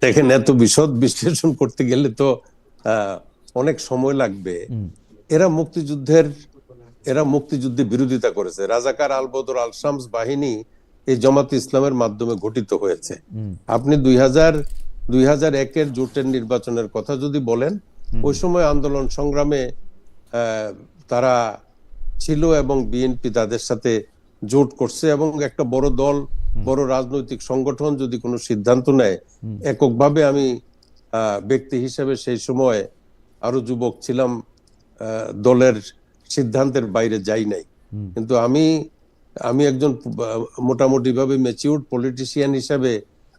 Speaker 2: দেখেন, এত বিশদ বিশ্লেষণ করতে গেলে তো অনেক সময় লাগবে। এরা মুক্তিযুদ্ধে বিরোধিতা করেছে। রাজাকার আল বদর আল শামস বাহিনী এই জামাত ইসলামের মাধ্যমে গঠিত হয়েছে। আপনি 2001-এর জোটের নির্বাচনের কথা যদি বলেন, ওই সময় আন্দোলন সংগ্রামে তারা ছিল এবং বিএনপি তাদের সাথে জোট করছে, এবং একটা বড় দল, বড় রাজনৈতিক সংগঠন যদি কোনো সিদ্ধান্ত নেয়, এককভাবে আমি ব্যক্তি হিসেবে সেই সময় আরো যুবক ছিলাম, দলের সিদ্ধান্তের বাইরে যাই নাই। কিন্তু আমি একজন মোটামুটি ভাবে ম্যাচিউরড পলিটিশিয়ান হিসেবে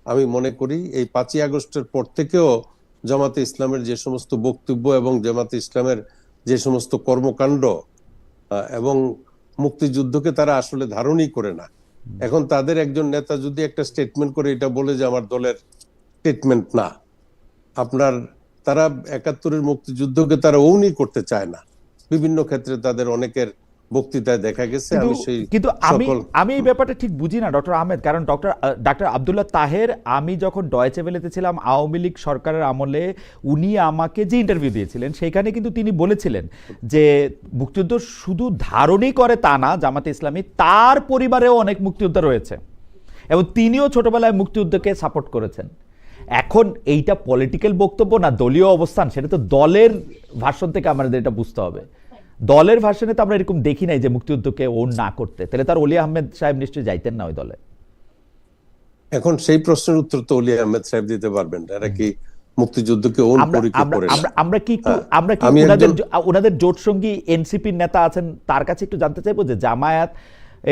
Speaker 2: আমি মনে করি এই 5ই আগস্টের পর থেকেও জামাতে ইসলামের যে সমস্ত বক্তব্য এবং জামাতে ইসলামের যে সমস্ত কর্মকাণ্ড, এবং মুক্তিযুদ্ধকে তারা আসলে ধারণই করে না। এখন তাদের একজন নেতা যদি একটা স্টেটমেন্ট করে, এটা বলে যে আমার দলের স্টেটমেন্ট না, তারা 71-এর মুক্তিযুদ্ধকে তারা ওনই করতে চায় না। বিভিন্ন ক্ষেত্রে তাদের অনেকের বক্তৃতায় দেখা গেছে।
Speaker 1: কিন্তু আমি এই ব্যাপারটা ঠিক বুঝি না ডক্টর আহমেদ, কারণ ডক্টর আব্দুল্লাহ তাহের, আমি যখন ডয়েচে ভেলেতে ছিলাম আওয়ামী লীগ সরকারের আমলে, উনি আমাকে যে ইন্টারভিউ দিয়েছিলেন সেখানে কিন্তু তিনি বলেছিলেন যে মুক্তিযুদ্ধ শুধু ধারণই করে তা না, জামাতে ইসলামী তার পরিবারেও অনেক মুক্তিযোদ্ধা রয়েছে এবং তিনিও ছোটবেলায় মুক্তিযুদ্ধকে সাপোর্ট করেছেন। এখন এইটা পলিটিক্যাল বক্তব্য না দলীয় অবস্থান, সেটা তো দলের ভাষণ থেকে আমাদের এটা বুঝতে হবে। দলের ভাষণে তো আমরা এরকম দেখি নাই যে মুক্তিযুদ্ধকে ওন না করতে, তাহলে তার ওলি আহমেদ সাহেব নিশ্চয়ই যাইতেন না ওই দলে।
Speaker 2: এখন সেই প্রশ্নের উত্তর তো ওলি আহমেদ সাহেব দিতে পারবেন, এরা কি মুক্তিযুদ্ধকে ওন পরীক্ষা করে না।
Speaker 1: আমরা কি ওনাদের জোট সঙ্গী এনসিপির নেতা আছেন, তার কাছে একটু জানতে চাইবো যে জামায়াত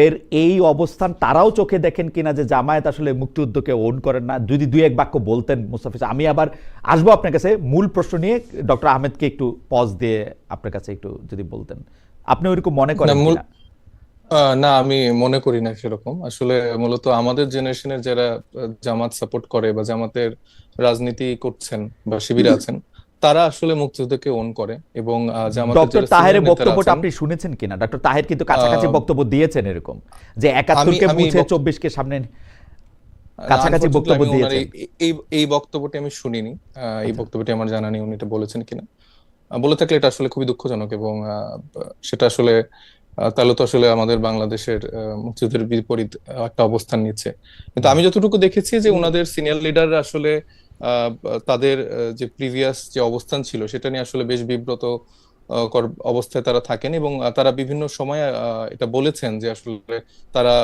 Speaker 1: এর এই অবস্থান তারাও চোখে দেখেন কিনা যে জামায়াত আসলে মুক্তিযুদ্ধকে ওন করেন না। যদি 2-1 বাক্য বলতেন মুস্তাফিজ। আমি আবার আসবো আপনার কাছে মূল প্রশ্ন নিয়ে, ডক্টর আহমেদকে একটু পজ দিয়ে আপনার কাছে একটু যদি বলতেন, আপনি ওইরকম মনে করেন কিনা?
Speaker 3: না, আমি মনে করি না সেরকম। আসলে মূলত আমাদের জেনারেশনের যারা জামাত সাপোর্ট করে বা জামাতের রাজনীতি করছেন বা শিবিরে আছেন, তারা আসলে মুক্তিযুদ্ধকে ওন করে। এবং
Speaker 1: ডক্টর তাহেরের বক্তব্যটা আপনি শুনেছেন কিনা? ডক্টর তাহের কিন্তু কাছাকাছি বক্তব্য দিয়েছেন এরকম, যে 71-কে মুছে 24-কে সামনে কাছাকাছি বক্তব্য দিয়েছেন।
Speaker 3: এই বক্তব্যটি আমি শুনিনি, এই বক্তব্যটি আমার জানা নেই উনি এটা বলেছেন কিনা। বলে থাকলে এটা আসলে খুবই দুঃখজনক, এবং সেটা আসলে তাহলে তো আসলে আমাদের বাংলাদেশের মুক্তিযুদ্ধের বিপরীত একটা অবস্থান নিচ্ছে। কিন্তু আমি যতটুকু দেখেছি যে ওনাদের সিনিয়র লিডাররা আসলে তাদের যে প্রিভিয়াস যে অবস্থান ছিল সেটা নিয়ে আসলে বেশ বিব্রত অবস্থায় তারা থাকেন, এবং তারা বিভিন্ন সময় এটা বলেছেন যে আসলে তারা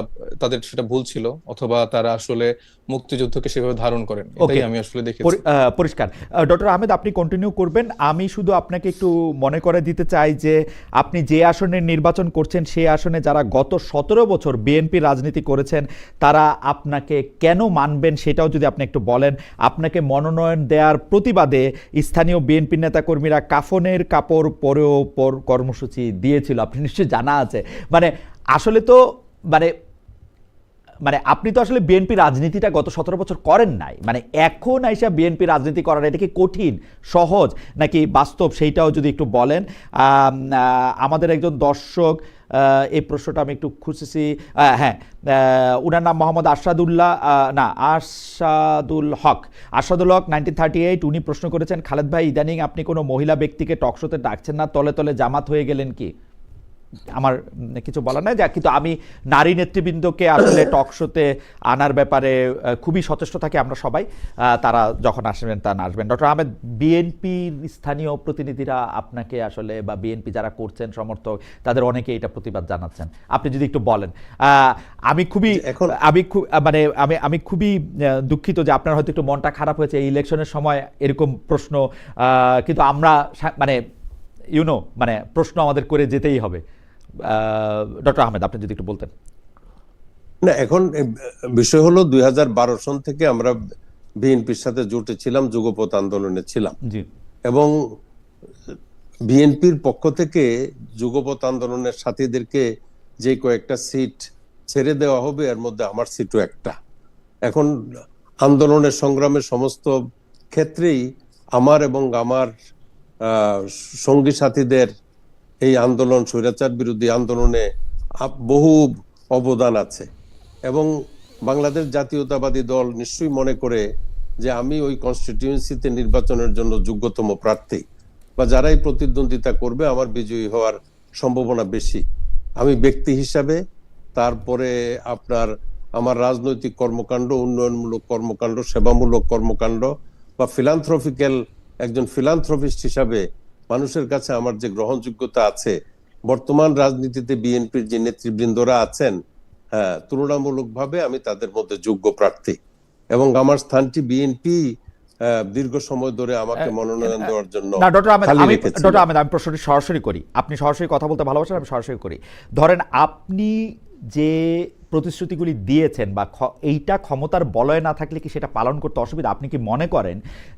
Speaker 3: তাদের সেটা ভুল ছিল, অথবা তারা আসলে মুক্তিযুদ্ধকে সেভাবে ধারণ করেন। এটাই
Speaker 1: ওকে,
Speaker 3: আমি আসলে দেখেছি।
Speaker 1: পরিষ্কার। ডক্টর আহমেদ, আপনি কন্টিনিউ করবেন। আমি শুধু আপনাকে একটু মনে করে দিতে চাই যে আপনি যে আসনে নির্বাচন করছেন সেই আসনে যারা গত 17 বছর বিএনপি রাজনীতি করেছেন তারা আপনাকে কেন মানবেন সেটাও যদি আপনি একটু বলেন। আপনাকে মনোনয়ন দেওয়ার প্রতিবাদে স্থানীয় বিএনপি নেতাকর্মীরা কাফনের কাপড় পরেও কর্মসূচি দিয়েছিল, আপনি নিশ্চয়ই জানা আছে। মানে আসলে তো মানে মানে আপনি তো আসলে বিএনপি রাজনীতিটা গত 17 বছর করেন নাই, মানে এখন আইসা বিএনপি রাজনীতি করার এটা কি কঠিন, সহজ নাকি বাস্তব, সেইটাও যদি একটু বলেন। আমাদের একজন দর্শক এই প্রশ্নটা আমি একটু খুঁজেছি, হ্যাঁ, উনার নাম মোহাম্মদ আরশাদুল হক 1938, উনি প্রশ্ন করেছেন, খালেদ ভাই ইদানিং আপনি কোনো মহিলা ব্যক্তিকে টকশোতে ডাকছেন না, তলে তলে জামাত হয়ে গেলেন কি? আমার কিছু বলার নাই, যা কিন্তু আমি নারী নেতৃবৃন্দকে আসলে টকশোতে আনার ব্যাপারে খুবই সচেষ্ট থাকি আমরা সবাই, তারা যখন আসবেন তা আসবেন। ডক্টর আহমেদ, বিএনপির স্থানীয় প্রতিনিধিরা আপনাকে আসলে বা বিএনপি যারা করছেন সমর্থক তাদের অনেকে এটা প্রতিবাদ জানাচ্ছেন, আপনি যদি একটু বলেন। আমি খুবই আমি খুবই দুঃখিত যে আপনার হয়তো একটু মনটা খারাপ হয়েছে এই ইলেকশনের সময় এরকম প্রশ্ন, কিন্তু আমরা মানে মানে প্রশ্ন আমাদের করে যেতেই হবে। ডক্টর আহমেদ, আপনি যদি একটু বলতেন।
Speaker 2: না, এখন বিষয় হলো 2012 সন থেকে আমরা বিএনপির সাথে জোটে ছিলাম, যুগপৎ আন্দোলনে ছিলাম, এবং বিএনপির পক্ষ থেকে যুগপৎ আন্দোলনের সাথীদেরকে যে কয়েকটা সিট ছেড়ে দেওয়া হবে এর মধ্যে আমার সিটও একটা। এখন আন্দোলনের সংগ্রামের সমস্ত ক্ষেত্রেই আমার এবং আমার সঙ্গী সাথীদের এই আন্দোলন, স্বৈরাচার বিরোধী আন্দোলনে বহু অবদান আছে, এবং বাংলাদেশ জাতীয়তাবাদী দল নিশ্চয়ই মনে করে যে আমি ওই কনস্টিটিউয়েন্সিতে নির্বাচনের জন্য যোগ্যতম প্রার্থী, বা যারাই প্রতিদ্বন্দ্বিতা করবে আমার বিজয়ী হওয়ার সম্ভাবনা বেশি। আমি ব্যক্তি হিসাবে, তারপরে আমার রাজনৈতিক কর্মকাণ্ড, উন্নয়নমূলক কর্মকাণ্ড, সেবামূলক কর্মকাণ্ড, বা একজন ফিলান্থ্রপিস্ট হিসাবে মানুষের কাছে আমার যে গ্রহণযোগ্যতা আছে, বর্তমান রাজনীতিতে বিএনপির যে নেতৃবৃন্দরা আছেন, হ্যাঁ, তুলনামূলকভাবে আমি তাদের মধ্যে যোগ্য প্রার্থী, এবং আমার স্থানটি বিএনপি দীর্ঘ সময় ধরে আমাকে মনোনয়ন দেওয়ার জন্য খালি রেখেছিল।
Speaker 1: ডক্টর আহমেদ, আমি প্রশ্নটি সরাসরি করি, আপনি সরাসরি কথা বলতে ভালোবাসেন, আমি সরাসরি করি। ধরেন আপনি যে প্রতিশ্রুতিগুলি দিয়েছেন বা এইটা ক্ষমতার বলয়ে না থাকলে কি সেটা পালন করতে অসুবিধা? আপনি কি মনে করেন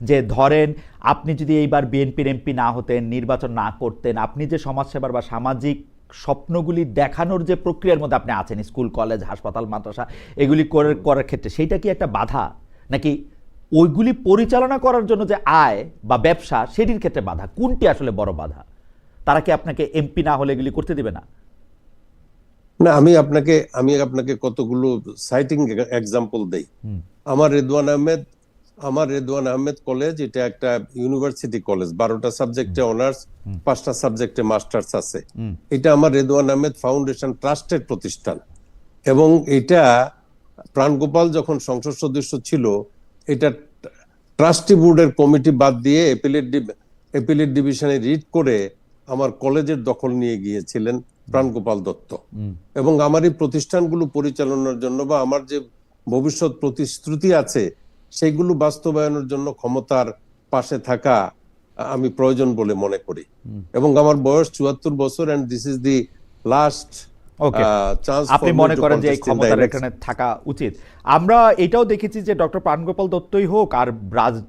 Speaker 1: যে ধরেন আপনি যদি এইবার বিএনপির এমপি না হতেন, নির্বাচন না করতেন, আপনি যে সমাজসেবার বা সামাজিক স্বপ্নগুলি দেখানোর যে প্রক্রিয়ার মধ্যে আপনি আছেন, স্কুল, কলেজ, হাসপাতাল, মাদ্রাসা, এগুলি করার ক্ষেত্রে সেইটা কি একটা বাধা, নাকি ওইগুলি পরিচালনা করার জন্য যে আয় বা ব্যবসা সেটির ক্ষেত্রে বাধা? কোনটি আসলে বড় বাধা? তারা কি আপনাকে এমপি না হলে এগুলি করতে দিবে না?
Speaker 2: না, আমি আপনাকে কতগুলো সাইটিং এক্সাম্পল দেই। আমার রেদওয়ান আহমেদ কলেজ, এটা একটা ইউনিভার্সিটি কলেজ, 12টা সাবজেক্টে অনার্স, 5টা সাবজেক্টে মাস্টার্স আছে। এটা আমার রেদওয়ান আহমেদ ফাউন্ডেশন ট্রাস্টের প্রতিষ্ঠান, এবং এটা প্রাণগোপাল যখন সংসদ সদস্য ছিল, এটা ট্রাস্টি বোর্ডের কমিটি বাদ দিয়ে এপিলেট ডিভিশনে রিট করে আমার কলেজের দখল নিয়ে গিয়েছিলেন প্রাণগোপাল দত্ত, এবং আমার এই প্রতিষ্ঠানগুলো পরিচালনার জন্য বা আমার যে ভবিষ্যৎ প্রতিশ্রুতি আছে সেগুলো বাস্তবায়নের জন্য ক্ষমতার পাশে থাকা আমি প্রয়োজন বলে মনে করি। এবং আমার বয়স 74 বছর, and this is the last chance.
Speaker 1: আপনি মনে করেন যে এই ক্ষমতার এখানে থাকা উচিত? আমরা এটাও দেখেছি যে ডক্টর প্রাণগোপাল দত্তই হোক আর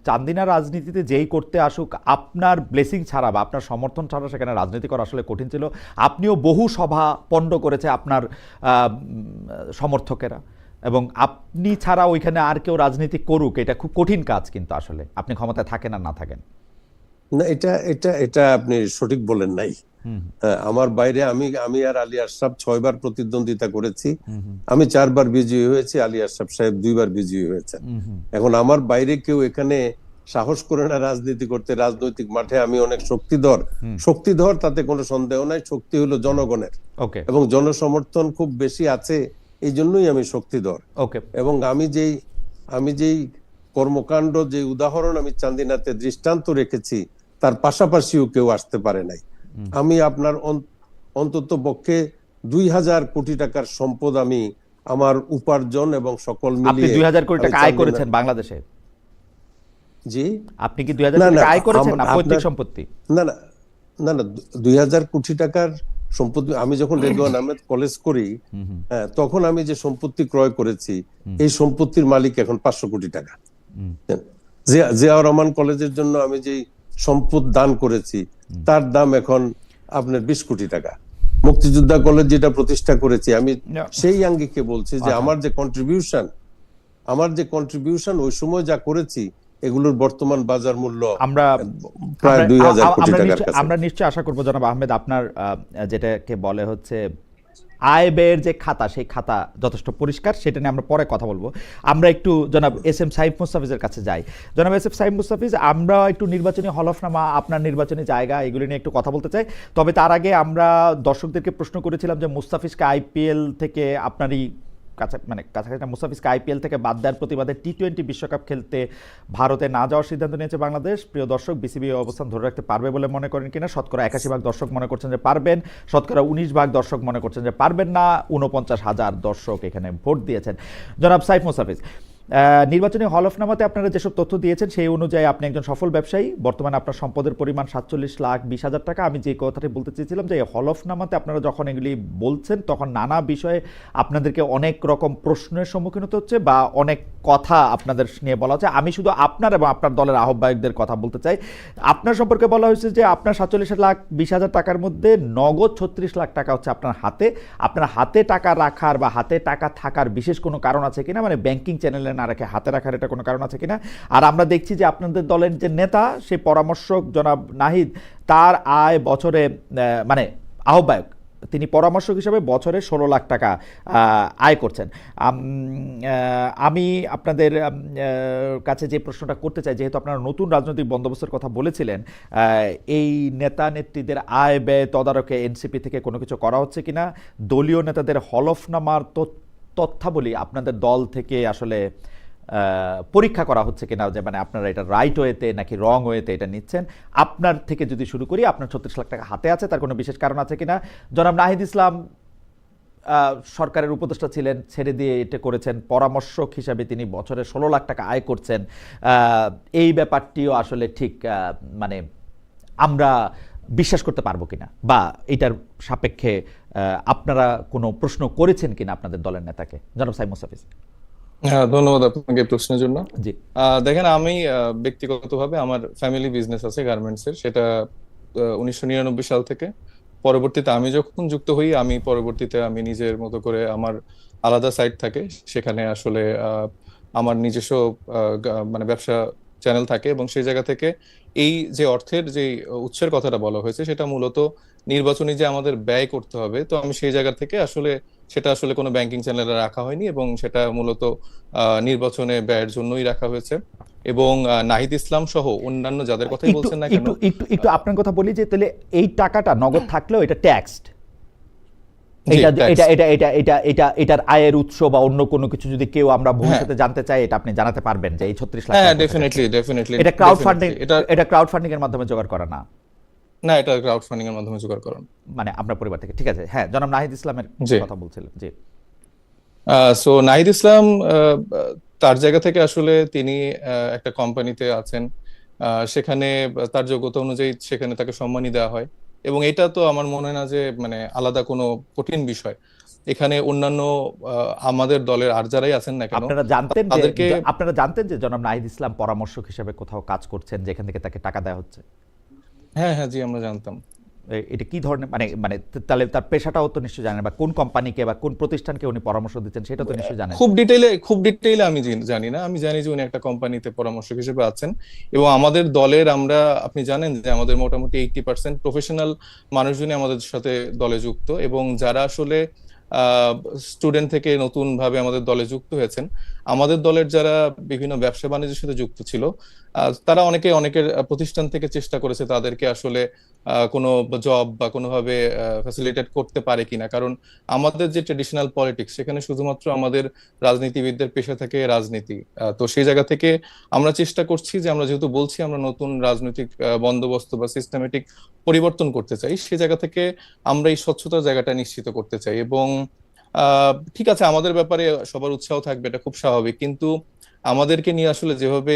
Speaker 1: চান্দিনা রাজনীতিতে যেই করতে আসুক, আপনার ব্লেসিং ছাড়া বা আপনার সমর্থন ছাড়া সেখানে রাজনীতি করা আসলে কঠিন ছিল। আপনিও বহু সভা পণ্ড করেছে আপনার সমর্থকেরা, এবং আপনি ছাড়া ওইখানে আর কেউ রাজনীতি করুক, এটা খুব কঠিন কাজ, কিন্তু আসলে আপনি ক্ষমতায় থাকেন আর না থাকেন।
Speaker 2: না, এটা আপনি সঠিক বলেন নাই। আমার বাইরে আমি আর আলী আশরাফ 6 বার প্রতিদ্বন্দ্বিতা করেছি, আমি 4 বার বিজয়ী হয়েছি, আলী আশরাফ সাহেব 2 বার বিজয়ী হয়েছেন। এখন আমার বাইরে কেউ এখানে সাহস করে না রাজনীতি করতে। রাজনৈতিক মাঠে আমি অনেক শক্তিধর, তাতে কোনো সন্দেহ নাই। শক্তি হলো জনগণের, এবং জনসমর্থন খুব বেশি আছে, এই জন্যই আমি শক্তিধর। এবং আমি যেই কর্মকাণ্ড, যে উদাহরণ আমি চান্দিনাতে দৃষ্টান্ত রেখেছি, তার পাশাপাশিও কেউ আসতে পারে নাই। আমি আপনার অন্তত পক্ষে 2000 কোটি টাকার সম্পদ আমি আমার উপার্জন এবং সকল
Speaker 1: আপনি
Speaker 2: মিলিয়ে
Speaker 1: 2000 কোটি টাকা
Speaker 2: আমি
Speaker 1: আয়
Speaker 2: চান্দিনা-
Speaker 1: করেছেন বাংলাদেশে?
Speaker 2: জি
Speaker 1: আপনি কি 2000
Speaker 2: না,
Speaker 1: কোটি
Speaker 2: না,
Speaker 1: টাকা আয় করেছেন না
Speaker 2: আপনার-
Speaker 1: পৈতৃক সম্পত্তি?
Speaker 2: না না না না 2000 কোটি টাকার সম্পত্তি আমি যখন রেদওয়ান আহমেদ কলেজ করি, হ্যাঁ, তখন আমি যে সম্পত্তি ক্রয় করেছি এই সম্পত্তির মালিক এখন 500 কোটি টাকা। জিয়াউর রহমান কলেজের জন্য আমি যে সম্পদ দান করেছি তার দাম এখন আপনার 20 কোটি টাকা। মুক্তিযোদ্ধা কলেজ যেটা প্রতিষ্ঠা করেছি আমি
Speaker 1: না।
Speaker 2: সেই আঙ্গিকে বলছি যে
Speaker 1: আচ্ছা।
Speaker 2: আমার যে কন্ট্রিবিউশন ওই সময় যা করেছি এগুলোর বর্তমান বাজার মূল্য
Speaker 1: আমরা
Speaker 2: প্রায়
Speaker 1: আমরা-
Speaker 2: 2000 কোটি
Speaker 1: আমরা
Speaker 2: টাকার
Speaker 1: নিশ্চয়-
Speaker 2: কাছে।
Speaker 1: আমরা নিশ্চয়ই আশা করবো জনাব আহমেদ আপনার যেটাকে বলে হচ্ছে আয় ব্যয়ের যে খাতা, সেই খাতা যথেষ্ট পরিষ্কার, সেটা নিয়ে আমরা পরে কথা বলবো। আমরা একটু জনাব এস এম সাইফ মুস্তাফিজের কাছে যাই। জনাব এস এম সাইফ মুস্তাফিজ, আমরা একটু নির্বাচনী হলফনামা, আপনার নির্বাচনী জায়গা, এগুলি নিয়ে একটু কথা বলতে চাই। তবে তার আগে আমরা দর্শকদেরকে প্রশ্ন করেছিলাম যে মুস্তাফিজকে আইপিএল থেকে আপনারই কাছাকাছি মুস্তাফিজকে আইপিএল থেকে বাদ দেওয়ার প্রতিবাদে টি-20 বিশ্বকাপ খেলতে ভারতে না যাওয়ার সিদ্ধান্ত নিয়েছে বাংলাদেশ। প্রিয় দর্শক, বিসিবি অবস্থান ধরে রাখতে পারবে বলে মনে করেন কিনা? শতকরা 81% দর্শক মনে করছেন যে পারবেন, শতকরা 19% দর্শক মনে করছেন যে পারবেন না, 49,000 দর্শক এখানে ভোট দিয়েছেন। জনাব সাইফ মুস্তাফিজ, নির্বাচনী হলফনামাতে আপনারা যেসব তথ্য দিয়েছেন সেই অনুযায়ী আপনি একজন সফল ব্যবসায়ী, বর্তমানে আপনার সম্পদের পরিমাণ 47,20,000 টাকা। আমি যে কথাটি বলতে চেয়েছিলাম যে হলফনামাতে আপনারা যখন এগুলি বলছেন তখন নানা বিষয়ে আপনাদেরকে অনেক রকম প্রশ্নের সম্মুখীন হতে হচ্ছে বা অনেক কথা আপনাদের নিয়ে বলা হচ্ছে। আমি শুধু আপনার এবং আপনার দলের আহ্বায়কদের কথা বলতে চাই। আপনার সম্পর্কে বলা হয়েছে যে আপনার 47,20,000 টাকার মধ্যে নগদ 36 লাখ টাকা হচ্ছে আপনার হাতে। আপনার হাতে টাকা রাখার বা হাতে টাকা থাকার বিশেষ কোনো কারণ আছে কিনা, মানে ব্যাংকিং চ্যানেলে না রেখে হাতে রাখার এটা কোনো কারণ আছে কিনা? আর আমরা দেখছি যে আপনাদের দলের যে নেতা, সেই পরামর্শক জনাব নাহিদ, তার আয় বছরে মানে আহ্বায়ক, তিনি পরামর্শক হিসেবে বছরে 16 লাখ টাকা আয় করছেন। আমি আপনাদের কাছে যে প্রশ্নটা করতে চাই, যেহেতু আপনারা নতুন রাজনৈতিক বন্দোবস্তের কথা বলেছিলেন, এই নেতা নেত্রীদের আয় ব্যয় তদারকে এনসিপি থেকে কোনো কিছু করা হচ্ছে কিনা? দলীয় নেতাদের হলফনামার তথ্যাবলী আপনাদের দল থেকে আসলে পরীক্ষা করা হচ্ছে কিনা, যে মানে আপনারা এটা রাইট ওয়েতে নাকি রং ওয়েতে এটা নিচ্ছেন? আপনার থেকে যদি শুরু করি, আপনার 36 লাখ টাকা হাতে আছে, তার কোনো বিশেষ কারণ আছে কিনা? জনাব নাহিদ ইসলাম সরকারের উপদেষ্টা ছিলেন, ছেড়ে দিয়ে এটা করেছেন, পরামর্শক হিসাবে তিনি বছরে 16 লাখ টাকা আয় করছেন। এই ব্যাপারটিও আসলে ঠিক মানে আমরা বিশ্বাস করতে পারবো কিনা, বা এটার সাপেক্ষে আপনারা কোনো প্রশ্ন করেছেন কিনা আপনাদের দলের নেতাকে? জনাব সাইফ মুস্তাফিজ।
Speaker 3: হ্যাঁ, ধন্যবাদ আপনাকে প্রশ্নের জন্য।
Speaker 1: জি।
Speaker 3: দেখেন, আমি ব্যক্তিগতভাবে আমার ফ্যামিলি বিজনেস আছে গার্মেন্টসের, সেটা 1999 সাল থেকে। পরবর্তীতে আমি যখন যুক্ত হই, পরবর্তীতে আমি নিজের মতো করে আমার আলাদা সাইট থাকে, সেখানে আসলে আমার নিজস্ব মানে ব্যবসা চ্যানেল থাকে, এবং সেই জায়গা থেকে এই যে অর্থের যে উৎসের কথাটা বলা হয়েছে, সেটা মূলত নির্বাচনী যে আমাদের ব্যয় করতে হবে, তো আমি সেই জায়গা থেকে সেটা আসলে কোনো ব্যাংকিং চ্যানেলে রাখা হয়নি, এবং সেটা মূলত নির্বাচনে ব্যয়ের জন্যই রাখা হয়েছে। এবং নাহিদ ইসলাম সহ অন্যান্য যাদের কথাই বলছেন না কেন,
Speaker 1: একটু আপনার কথা বলি যে তাহলে এই টাকাটা নগদ থাকলেও এটা ট্যাক্সড,
Speaker 3: জি,
Speaker 1: এটা
Speaker 3: tax।
Speaker 1: এটা এটা এটা এটা এটা এটার আয়ের উৎস বা অন্য কোনো কিছু যদি কেউ আমরা ভবিষ্যতে জানতে চাই, এটা আপনি জানাতে পারবেন যে এই 36 লাখ
Speaker 3: হ্যাঁ,
Speaker 1: টাকা কোথা থেকে?
Speaker 3: ডেফিনেটলি
Speaker 1: এটা ক্রাউড ফান্ডিং এর মাধ্যমে জোগাড় করা না,
Speaker 3: না, এটা ক্রাউড ফান্ডিং এর মাধ্যমে জোগাড় করেন,
Speaker 1: মানে আপনার পরিবার থেকে। ঠিক আছে, হ্যাঁ, জনাব নাহিদ ইসলামের
Speaker 3: জি।
Speaker 1: কথা বলছিলেন। জি।
Speaker 3: সো নাহিদ ইসলাম তার জায়গা থেকে আসলে তিনি একটা কোম্পানিতে আছেন, সেখানে তার যোগ্যতা অনুযায়ী সেখানে তাকে সম্মানই দেওয়া হয়, এবং এটা তো আমার মনে হয় না যে মানে আলাদা কোনো কঠিন বিষয়। এখানে অন্যান্য আমাদের দলের আর যারাই আছেন না কেন,
Speaker 1: আপনারা জানতেন যে জনাব নাহিদ ইসলাম পরামর্শক হিসেবে কোথাও কাজ করছেন, যেখান থেকে তাকে টাকা দেওয়া হচ্ছে?
Speaker 3: হ্যাঁ হ্যাঁ, জি, আমরা জানতাম।
Speaker 1: এটা কি ধরনের মানে তাহলে তার পেশাটাও তো নিশ্চয়ই জানেন, বা কোন কোম্পানিকে বা কোন প্রতিষ্ঠানকে উনি পরামর্শ দিচ্ছেন সেটা তো নিশ্চয়ই জানেন।
Speaker 3: খুব ডিটেইলে আমি জানি না। আমি জানি যে উনি একটা কোম্পানিতে পরামর্শক হিসেবে আছেন, এবং আমাদের দলের আপনি জানেন যে আমাদের মোটামুটি 80% প্রফেশনাল মানুষজনই আমাদের সাথে দলে যুক্ত, এবং যারা আসলে স্টুডেন্ট থেকে নতুন ভাবে আমাদের দলে যুক্ত হয়েছেন, আমাদের দলের যারা বিভিন্ন ব্যবসা বাণিজ্যের সাথে যুক্ত ছিল, তারা অনেকের প্রতিষ্ঠান থেকে চেষ্টা করেছে তাদেরকে আসলে কোনো জব বা কোনোভাবে ফ্যাসিলিটেট করতে পারে কিনা, কারণ আমাদের যে ট্রেডিশনাল পলিটিক্স সেখানে শুধুমাত্র আমাদের রাজনীতিবিদদের পেশা থাকে রাজনীতি। তো সেই জায়গা থেকে আমরা চেষ্টা করছি যে আমরা যেহেতু বলছি আমরা নতুন রাজনৈতিক বন্দোবস্ত বা সিস্টেমেটিক পরিবর্তন করতে চাই, সেই জায়গা থেকে আমরা এই স্বচ্ছতার জায়গাটা নিশ্চিত করতে চাই। এবং ঠিক আছে, আমাদের ব্যাপারে সবার উৎসাহ থাকবে, এটা খুব স্বাভাবিক, কিন্তু আমাদেরকে নিয়ে আসলে যেভাবে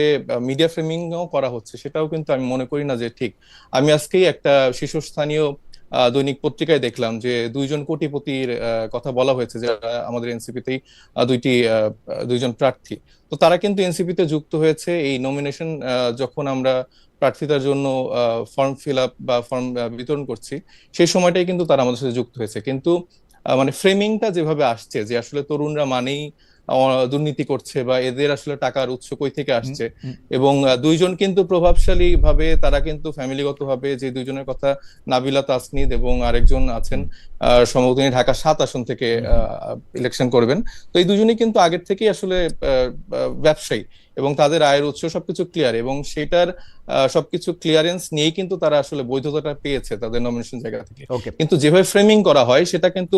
Speaker 3: মিডিয়া ফ্রেমিং করা হচ্ছে সেটাও কিন্তু আমি মনে করি না যে ঠিক। আমি আজকেই একটা শীর্ষস্থানীয় দৈনিক পত্রিকায় দেখলাম যে 2জন কোটিপতির কথা বলা হয়েছে, যারা আমাদের এনসিপিতেই দুইজন প্রার্থী। তো তারা কিন্তু এনসিপিতে যুক্ত হয়েছে এই নমিনেশন, যখন আমরা প্রার্থিতার জন্য ফর্ম ফিল আপ বা ফর্ম বিতরণ করছি সেই সময়টাই কিন্তু তারা আমাদের সাথে যুক্ত হয়েছে। কিন্তু মানে ফ্রেমিংটা যেভাবে আসছে যে আসলে তরুণরা মানেই দুর্নীতি করছে বা এদের আসলে টাকার উৎস কই থেকে আসছে, এবং 2জন কিন্তু প্রভাবশালী ভাবে, তারা কিন্তু ফ্যামিলিগত ভাবে, যে 2জনের কথা নাবিলা তাসনিদ এবং আরেকজন আছেন সম্ভবত তিনি ঢাকা 7 আসন থেকে ইলেকশন করবেন। তো এই 2জনই কিন্তু আগের থেকেই আসলে ব্যবসায়ী এবং তাদের আয়ের উৎস সবকিছু ক্লিয়ার, এবং সেটার সবকিছু ক্লিয়ারেন্স নিয়েই কিন্তু তারা আসলে বৈধতাটা পেয়েছে তাদের নমিনেশন জায়গা থেকে। কিন্তু যেভাবে ফ্রেমিং করা হয় সেটা কিন্তু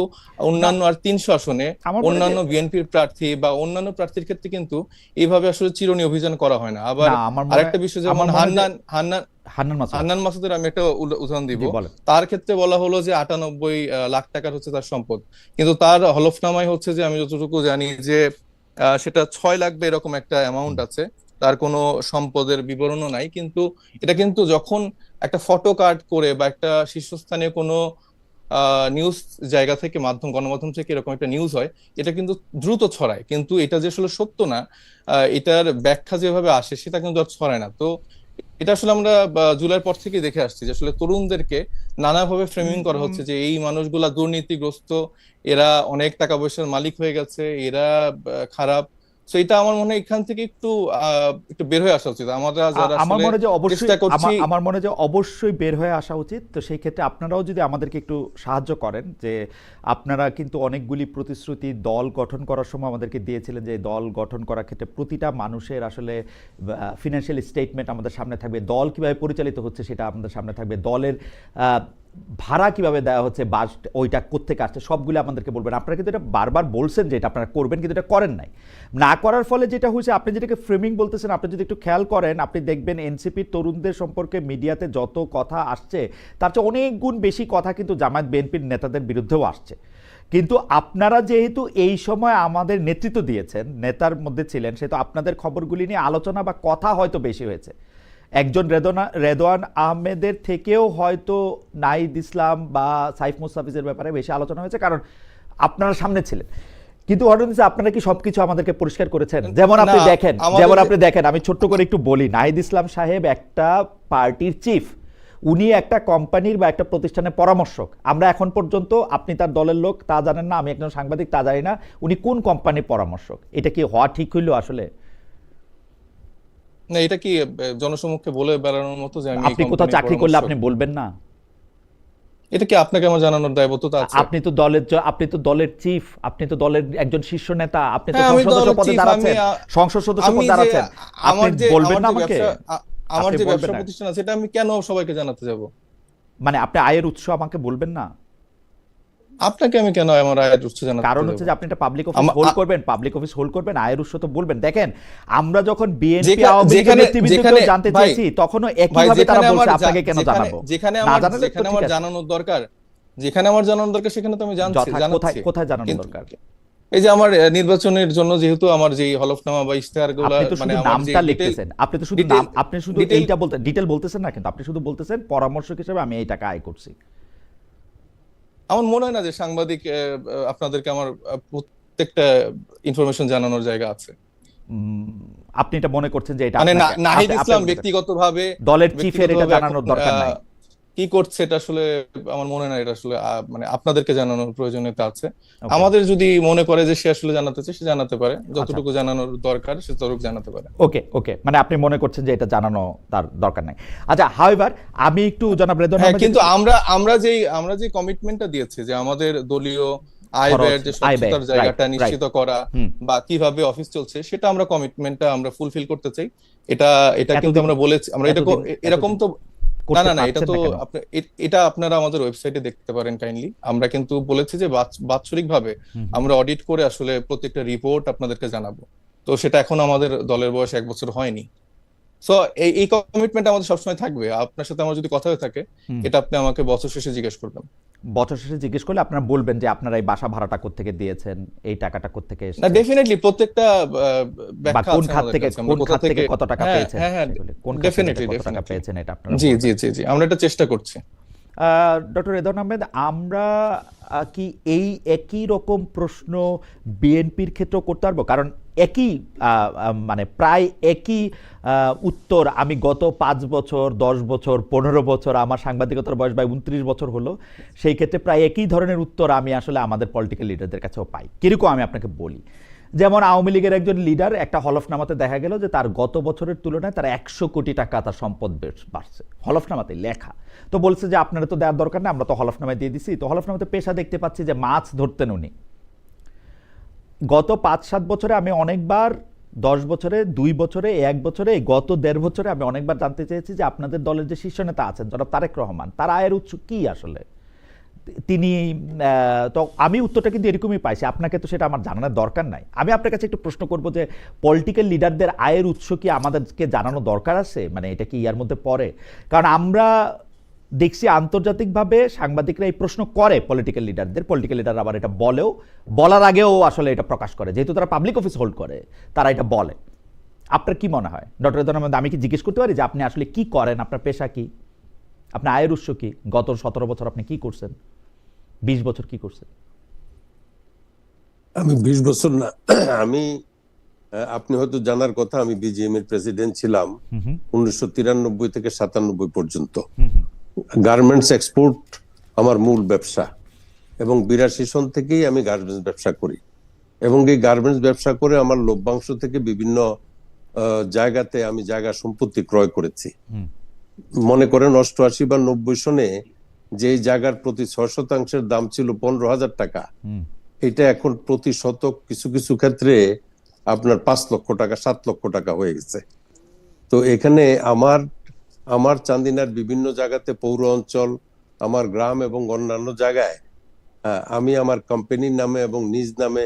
Speaker 3: অন্যান্য আর 300 আসনে অন্যান্য বিএনপির প্রার্থী বা অন্যান্য প্রার্থীর ক্ষেত্রে কিন্তু এইভাবে আসলে চিরুনি অভিযান করা হয় না। আবার আরেকটা বিষয়, যেমন হান্নান মাসুদের আমি একটা উদাহরণ দিব। তার ক্ষেত্রে বলা হলো যে 98 লাখ টাকার হচ্ছে তার সম্পদ, কিন্তু তার হলফনামায় হচ্ছে যে আমি যতটুকু জানি যে সেটা 6 লাখ বা এরকম একটা অ্যামাউন্ট আছে, তার কোনো সম্পদের বিবরণও নাই। কিন্তু এটা কিন্তু যখন একটা ফটো কার্ড করে বা একটা শীর্ষস্থানীয় কোনো নিউজ জায়গা থেকে গণমাধ্যম থেকে এরকম একটা নিউজ হয়, এটা কিন্তু দ্রুত ছড়ায়, কিন্তু এটা যে আসলে সত্য না, এটার ব্যাখ্যা যেভাবে আসে সেটা কিন্তু আর ছড়ায় না। তো এটা আসলে আমরা জুলাইয়ের পর থেকে দেখে আসছি যে আসলে তরুণদেরকে নানাভাবে ফ্রেমিং করা হচ্ছে যে এই মানুষগুলা দুর্নীতিগ্রস্ত, এরা অনেক টাকা পয়সার মালিক হয়ে গেছে, এরা খারাপ। তো এটা আমার মনে হয় এখান থেকে একটু বের হয়ে আসা উচিত। আমরা যারা
Speaker 1: আমার মনে হয়
Speaker 3: চেষ্টা করছি,
Speaker 1: আমার মনে হয় অবশ্যই বের হয়ে আসা উচিত। তো সেই ক্ষেত্রে আপনারাও যদি আমাদেরকে একটু সাহায্য করেন, যে আপনারা কিন্তু অনেকগুলি প্রতিশ্রুতি দল গঠন করার সময় আমাদেরকে দিয়েছিলেন, যে দল গঠন করার ক্ষেত্রে প্রতিটা মানুষের আসলে ফিনান্সিয়াল স্টেটমেন্ট আমাদের সামনে থাকবে, দল কিভাবে পরিচালিত হচ্ছে সেটা আমাদের সামনে থাকবে, দলের ভাড়া কিভাবে দেওয়া হচ্ছে, বাস ওইটা কোত্থেকে আসছে, সবগুলো আমাদেরকে বলবেন। আপনারা কিন্তু এটা বারবার বলছেন যে এটা আপনারা করবেন, কিন্তু এটা করেন নাই। না করার ফলে যেটা হয়েছে, আপনি যেটাকে ফ্রেমিং বলতেছেন, আপনি যদি একটু খেয়াল করেন আপনি দেখবেন এনসিপির তরুণদের সম্পর্কে মিডিয়াতে যত কথা আসছে তার চেয়ে অনেক গুণ বেশি কথা কিন্তু জামায়াত বিএনপির নেতাদের বিরুদ্ধেও আসছে। কিন্তু আপনারা যেহেতু এই সময় আমাদের নেতৃত্ব দিয়েছেন, নেতার মধ্যে ছিলেন, সেহেতু আপনাদের খবরগুলি নিয়ে আলোচনা বা কথা হয়তো বেশি হয়েছে। একজন রেদওয়ান আহমেদের থেকেও হয়তো নাহিদ ইসলাম বা সাইফ মুস্তাফিজের ব্যাপারে বেশি আলোচনা হয়েছে, কারণ আপনারা সামনে ছিলেন। কিন্তু আপনারা কি সবকিছু আমাদেরকে পরিষ্কার করেছেন? যেমন আপনি দেখেন, আমি ছোট্ট করে একটু বলি, নাহিদ ইসলাম সাহেব একটা পার্টির চিফ, উনি একটা কোম্পানির বা একটা প্রতিষ্ঠানের পরামর্শক। আমরা এখন পর্যন্ত, আপনি তার দলের লোক তা জানেন না, আমি একজন সাংবাদিক তা জানি না, উনি কোন কোম্পানির পরামর্শক। এটা কি হওয়া ঠিক হইল আসলে?
Speaker 3: না, এটা কি জনসমক্ষে বলে বেড়ানোর মতো যে
Speaker 1: আপনি কোথাও চাকরি করলে আপনি বলবেন না? এটা কি
Speaker 3: আপনাকে আমার জানানোর দায়বদ্ধতা আছে?
Speaker 1: আপনি তো দলের চিফ, আপনি তো দলের একজন শীর্ষ নেতা, আপনি তো সংসদ সদস্য পদে দাঁড়াচ্ছেন, সংসদ সদস্য পদে দাঁড়াচ্ছেন, আপনি বলবেন না আমাকে?
Speaker 3: আমার যে ব্যবসা প্রতিষ্ঠান আছে এটা আমি কেন সবাইকে জানাতে যাব?
Speaker 1: মানে আপনি আয়ের উৎস আমাকে বলবেন না?
Speaker 3: আপনাকে আমি কেন আমার আয়ের উৎস জানাতে যাব?
Speaker 1: কারণ হচ্ছে যে আপনি একটা পাবলিক অফিস হোল্ড করবেন, আয়ের উৎস তো বলবেন। দেখেন, আমরা যখন বিএনপি আওয়ামী লীগের নেতৃবৃন্দকে জানতে চাইছি তখনও একইভাবে তারা বলছে আপনাকে কেন জানাবো?
Speaker 3: যেখানে আমার জানানোর দরকার, সেখানে তো আমি জানাচ্ছি।
Speaker 1: কোথায় জানানোর দরকার?
Speaker 3: এই যে আমার নির্বাচনের জন্য যেহেতু আমার যে হলফনামা বা ইশতেহারগুলো,
Speaker 1: মানে নামটা লিখতেছেন, আপনি শুধু এইটা বলতে ডিটেইল বলতেছেন না, কিন্তু আপনি শুধু বলতেছেন পরামর্শক হিসেবে আমি এই টাকা আয় করছি।
Speaker 3: আমার মনে হয় না যে সাংবাদিক আপনাদেরকে আমার প্রত্যেকটা ইনফরমেশন জানানোর জায়গা আছে।
Speaker 1: আপনি এটা মনে করছেন যে এটা
Speaker 3: মানে নাহিদ ইসলাম ব্যক্তিগতভাবে
Speaker 1: দলের চিফের এটা জানানোর দরকার নাই?
Speaker 3: কি করছে এটা আসলে আমার মনে হয় এটা আসলে মানে আপনাদেরকে জানানোর প্রয়োজনীয়তা আছে। আমাদের যদি মনে করে যে সে আসলে জানাতে চায়, সে জানাতে পারে, যতটুকু জানানোর দরকার সে ততটুকু জানাতে পারে।
Speaker 1: ওকে, মানে আপনি মনে করছেন যে এটা জানানো তার দরকার নাই। আচ্ছা, হাউএভার আমি একটু জনাব রেদওয়ান আহমেদ,
Speaker 3: কিন্তু আমরা যে কমিটমেন্টটা দিয়েছি যে আমাদের দলীয় আয়
Speaker 1: খরচ,
Speaker 3: ব্যয়ের যে
Speaker 1: আয় ব্যয়,
Speaker 3: স্বচ্ছতার
Speaker 1: রাইট
Speaker 3: জায়গাটা
Speaker 1: রাইট।
Speaker 3: নিশ্চিত করা
Speaker 1: হুম।
Speaker 3: বা কিভাবে অফিস চলছে, সেটা আমরা কমিটমেন্টটা আমরা ফুলফিল করতে চাই। এটা এটা কিন্তু
Speaker 1: এতদিন
Speaker 3: আমরা বলেছি, আমরা এটা
Speaker 1: এতদিন
Speaker 3: এরকম
Speaker 1: এতদিন
Speaker 3: তো না
Speaker 1: করতে
Speaker 3: না না, এটা
Speaker 1: পারছেন
Speaker 3: তো
Speaker 1: না কেন?
Speaker 3: এটা আপনারা আমাদের ওয়েবসাইটে দেখতে পারেন কাইন্ডলি। আমরা কিন্তু বলেছি যে বাৎসরিক ভাবে
Speaker 1: হুম হুম।
Speaker 3: আমরা অডিট করে আসলে প্রত্যেকটা রিপোর্ট আপনাদেরকে জানাবো। তো সেটা এখন আমাদের দলের বয়স 1 বছর হয়নি। সো এই কমিটমেন্ট আমাদের সবসময় থাকবে। আপনার সাথে আমার যদি কথা হয়ে থাকে,
Speaker 1: হুম।
Speaker 3: এটা আপনি আমাকে বছর শেষে জিজ্ঞেস করবেন।
Speaker 1: বছর শেষে জিজ্ঞেস করলে আপনারা বলবেন যে আপনারা এই বাসা ভাড়াটা কোত্থেকে দিয়েছেন, এই টাকাটা কোত্থেকে
Speaker 3: না,
Speaker 1: এসেছে,
Speaker 3: ডেফিনেটলি প্রত্যেকটা
Speaker 1: বা
Speaker 3: ব্যাখ্যা
Speaker 1: কোন
Speaker 3: আছে
Speaker 1: খাত
Speaker 3: আমাদের
Speaker 1: থেকে
Speaker 3: কাছে, আমরা কোথা থেকে।
Speaker 1: কত টাকা
Speaker 3: হ্যাঁ
Speaker 1: পেয়েছেন,
Speaker 3: হ্যাঁ হ্যাঁ,
Speaker 1: সেগুলি কোন খাত থেকে
Speaker 3: ডেফিনেটলি
Speaker 1: কত টাকা
Speaker 3: ডেফিনেটলি।
Speaker 1: পেয়েছেন এটা আপনারা
Speaker 3: জি জি
Speaker 1: বলবেন।
Speaker 3: জি জি, আমরা এটা চেষ্টা করছি।
Speaker 1: ডক্টর রেদওয়ান আহমেদ, আমরা কি এই একই রকম প্রশ্ন বিএনপির ক্ষেত্রেও করতে পারবো? কারণ একই মানে প্রায় একই উত্তর আমি গত 5 বছর, 10 বছর, 15 বছর, আমার সাংবাদিকতার বয়স প্রায় 29 বছর হলো, সেই ক্ষেত্রে প্রায় একই ধরনের উত্তর আমি আসলে আমাদের পলিটিক্যাল লিডারদের কাছেও পাই। কিরকম আমি আপনাকে বলি, যেমন আওয়ামী লীগের একজন লিডার একটা হলফনামাতে দেখা গেল যে তার গত বছরের তুলনায় তার 100 কোটি টাকা তার সম্পদ বাড়ছে, হলফনামাতে লেখা। তো বলছে যে আপনারা তো দেওয়ার দরকার নেই, আমরা তো হলফনামায় দিয়ে দিছি। তো হলফনামাতে পেশা দেখতে পাচ্ছি যে মাছ ধরতেন উনি। গত 5-7 বছরে আমি অনেকবার, 10 বছরে, 2 বছরে, 1 বছরে, গত 1.5 বছরে আমি অনেকবার জানতে চেয়েছি যে আপনাদের দলের যে শীর্ষ নেতা আছেন জনাব তারেক রহমান, তার আয়ের উৎস কি আসলে। তিনি তো আমি উত্তরটা কিন্তু এরকমই পাইছি, আপনাকে তো সেটা আমার জানানোর দরকার নাই। আমি আপনার কাছে একটু প্রশ্ন করব যে পলিটিক্যাল লিডারদের আয়ের উৎস কি আমাদেরকে জানানো দরকার আছে? মানে এটা কি ইয়ার মধ্যে পড়ে? কারণ আমরা দেখছি আন্তর্জাতিকভাবে সাংবাদিকরা এই প্রশ্ন করে পলিটিক্যাল লিডারদের, পলিটিক্যাল লিডার আবার এটা বলেও, বলার আগেও আসলে এটা প্রকাশ করে, যেহেতু তারা পাবলিক অফিস হোল্ড করে তারা এটা বলে। আপনার কি মনে হয় ডক্টর রেদওয়ান আহমেদ, আমি কি জিজ্ঞেস করতে পারি যে আপনি আসলে কি করেন, আপনার পেশা কি, আপনার আয়ের উৎস কি, গত 17 বছর আপনি কি করছেন, 20 বছর কি করছেন?
Speaker 2: আমি 20 বছর না, আমি আপনি হয়তো জানার কথা, আমি বিজিএম এর প্রেসিডেন্ট ছিলাম 1993 থেকে 97 পর্যন্ত। গার্মেন্টস এক্সপোর্ট আমার মূল ব্যবসা, এবং 82 সন থেকেই আমি গার্মেন্টস ব্যবসা করি। এবং এই গার্মেন্টস ব্যবসা করে আমার লভ্যাংশ থেকে বিভিন্ন জায়গাতে আমি জায়গা সম্পত্তি ক্রয় করেছি। মনে করেন 88 বা 90 সনে যে জায়গার প্রতি 6% দাম ছিল 15,000 টাকা, এটা এখন প্রতি শতক কিছু কিছু ক্ষেত্রে আপনার 5 লক্ষ টাকা, 7 লক্ষ টাকা হয়ে গেছে। তো এখানে আমার চান্দিনার বিভিন্ন জায়গাতে, পৌর অঞ্চল, আমার গ্রাম এবং অন্যান্য জায়গায় আমি আমার কোম্পানির নামে এবং নিজ নামে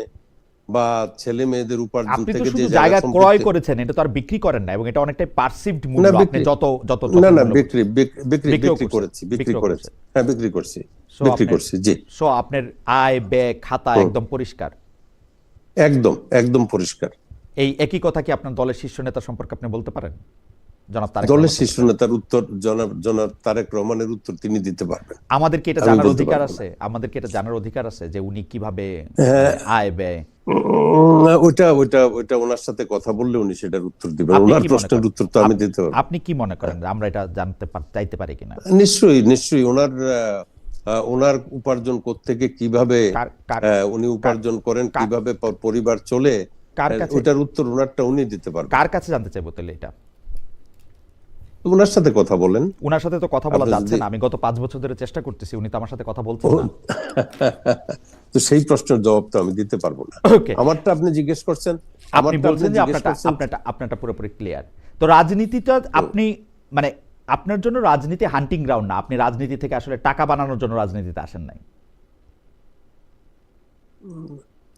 Speaker 2: বা ছেলে মেয়েদের উপার্জন
Speaker 1: আপনি তো
Speaker 2: থেকে যে
Speaker 1: শুধু
Speaker 2: জায়গা
Speaker 1: জায়গা ক্রয়
Speaker 2: সম্পত্তি,
Speaker 1: করেছেন, এটা তো আর বিক্রি করেন না, এবং এটা অনেকটাই পারসিভড
Speaker 2: না
Speaker 1: মূল্য, আপনি
Speaker 2: বিক্রি,
Speaker 1: যত যত
Speaker 2: না না
Speaker 1: মূল্য
Speaker 2: বিক্রি বিক্রি
Speaker 1: বিক্রিও
Speaker 2: বিক্রি করেছি, বিক্রি
Speaker 1: বিক্রিও
Speaker 2: করেছি,
Speaker 1: করছেন।
Speaker 2: হ্যাঁ বিক্রি করছি,
Speaker 1: সো
Speaker 2: বিক্রি
Speaker 1: আপনার
Speaker 2: করছি, জি
Speaker 1: সো আপনার আয় ব্যয় খাতা একদম পরিষ্কার।
Speaker 2: একদম একদম পরিষ্কার।
Speaker 1: এই একই কথা কি আপনার দলের শীর্ষ নেতা সম্পর্কে আপনি বলতে পারেন, জনাব তারেক
Speaker 2: দলের
Speaker 1: রহমান
Speaker 2: শীর্ষ
Speaker 1: সম্পর্কে?
Speaker 2: নেতার উত্তর জনাব তারেক রহমানের উত্তর তিনি দিতে পারবেন।
Speaker 1: আমাদের কি এটা
Speaker 2: আমি
Speaker 1: জানার
Speaker 2: বলতে
Speaker 1: অধিকার
Speaker 2: পারবো না।
Speaker 1: আছে? আমাদের কি এটা জানার অধিকার আছে যে উনি কিভাবে
Speaker 2: হ্যাঁ,
Speaker 1: আয় ব্যয়?
Speaker 2: ওইটা ওইটা ওইটা ওনার সাথে কথা বললে উনি সেটার উত্তর দিবেন,
Speaker 1: আপনি
Speaker 2: ওনার
Speaker 1: কি মনে
Speaker 2: প্রশ্নের
Speaker 1: করেন?
Speaker 2: উত্তর তো আমি দিতে পারবো না।
Speaker 1: আপনি কি মনে করেন যে আমরা এটা জানতে চাইতে পারি কিনা?
Speaker 2: নিশ্চয়ই নিশ্চয়ই, ওনার উপার্জন কোত্থেকে, কিভাবে
Speaker 1: কার- কার-
Speaker 2: উনি উপার্জন করেন,
Speaker 1: কার-
Speaker 2: কিভাবে পরিবার চলে,
Speaker 1: কার কাছে
Speaker 2: ওটার উত্তর ওনারটা উনি দিতে পারবেন।
Speaker 1: কার কাছে জানতে চাইবো তাহলে এটা?
Speaker 2: ওনার সাথে কথা বলেন।
Speaker 1: উনার সাথে তো কথা বলা
Speaker 2: আপনি
Speaker 1: যাচ্ছে
Speaker 2: যদি-
Speaker 1: না, আমি গত 5 বছর ধরে চেষ্টা করতেছি, উনি তো আমার সাথে কথা বলছেন না।
Speaker 2: তো সেই প্রশ্নের জবাব তো আমি দিতে পারবো না।
Speaker 1: ওকে,
Speaker 2: আমারটা আপনি জিজ্ঞেস করছেন,
Speaker 1: আপনি
Speaker 2: আমারটা
Speaker 1: বলছেন যে
Speaker 2: জিজ্ঞেস করছেন।
Speaker 1: আপনারটা পুরোপুরি ক্লিয়ার। তো রাজনীতিটা আপনি মানে আপনার জন্য রাজনীতি হান্টিং গ্রাউন্ড না, আপনি রাজনীতি থেকে আসলে টাকা বানানোর জন্য রাজনীতিতে আসেন নাই।